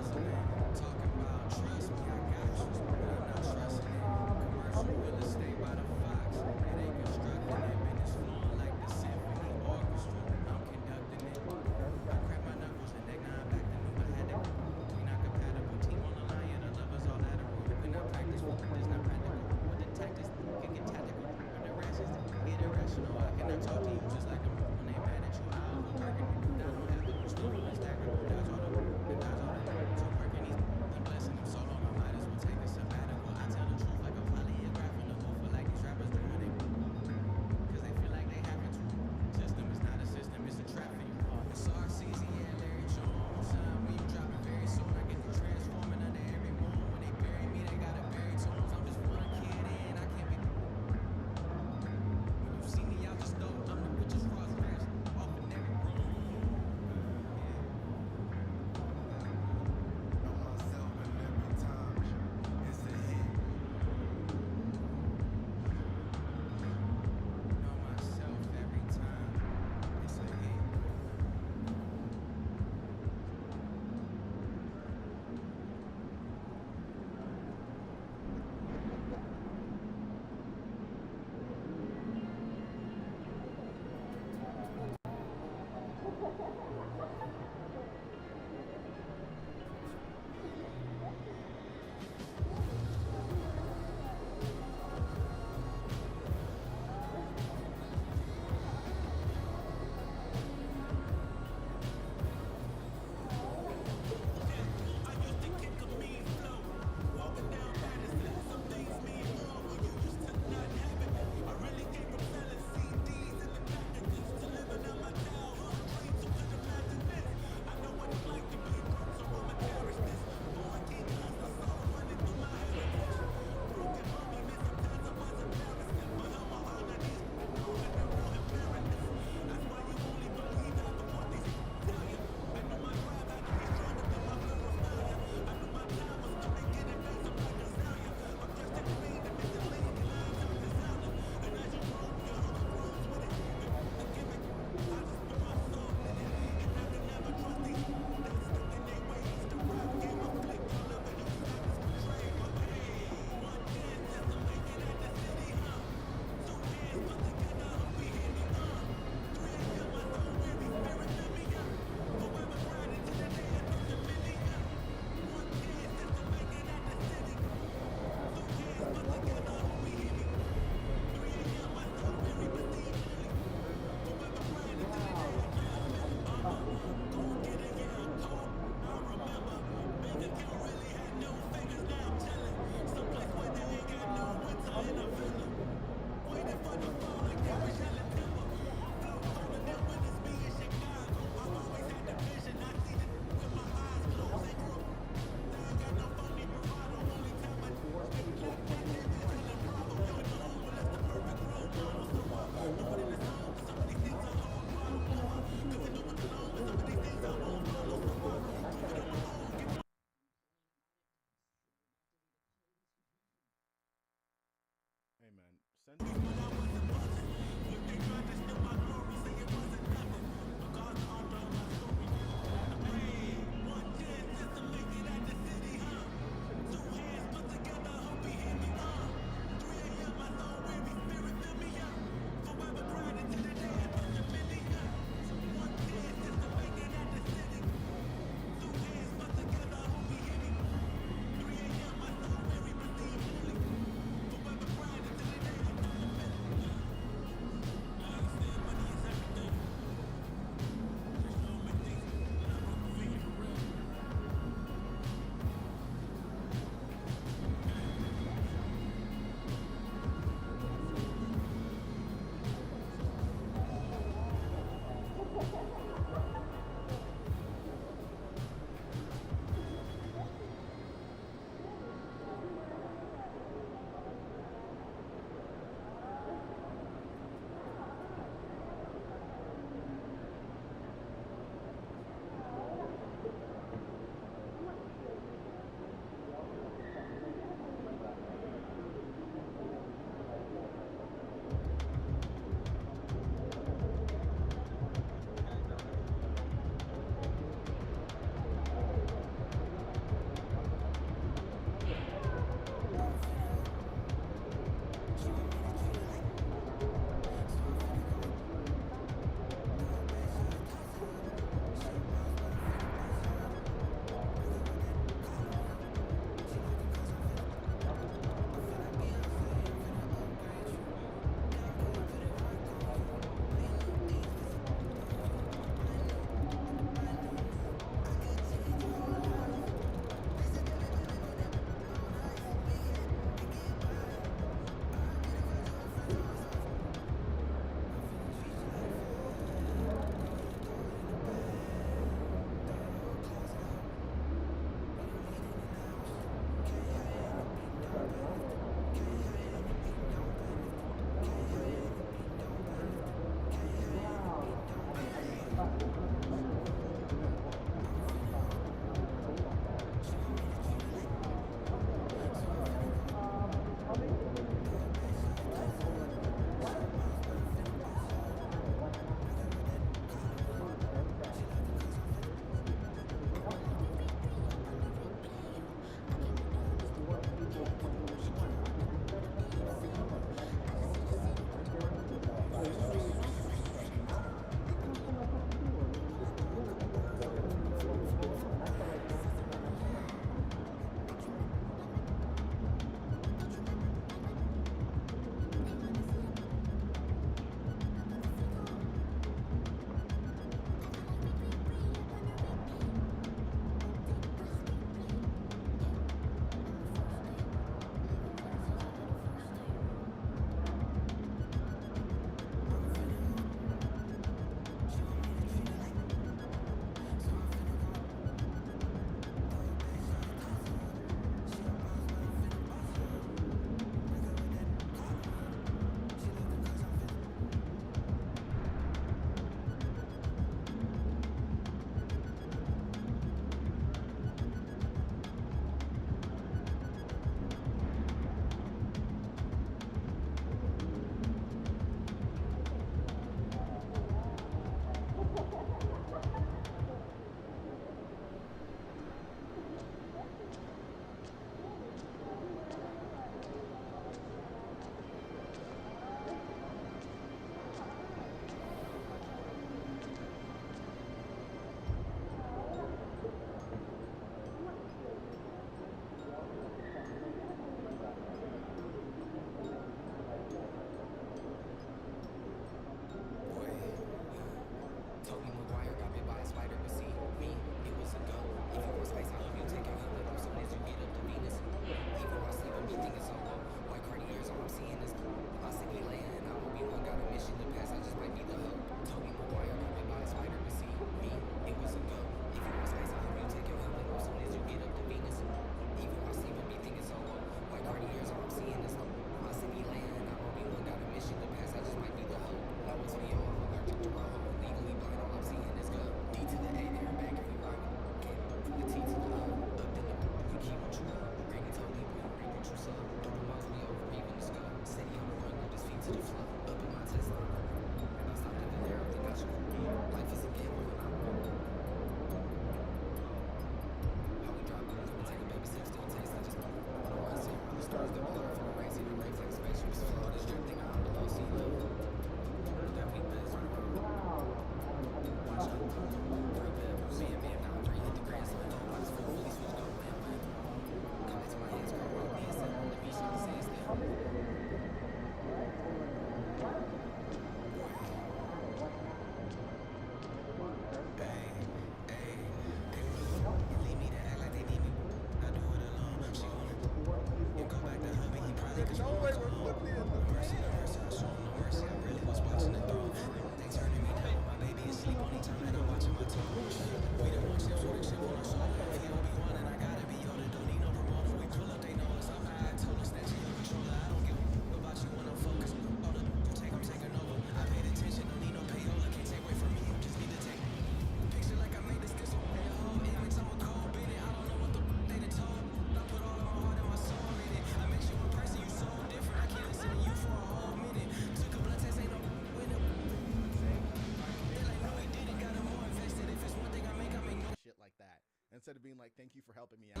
instead of being like, thank you for helping me out.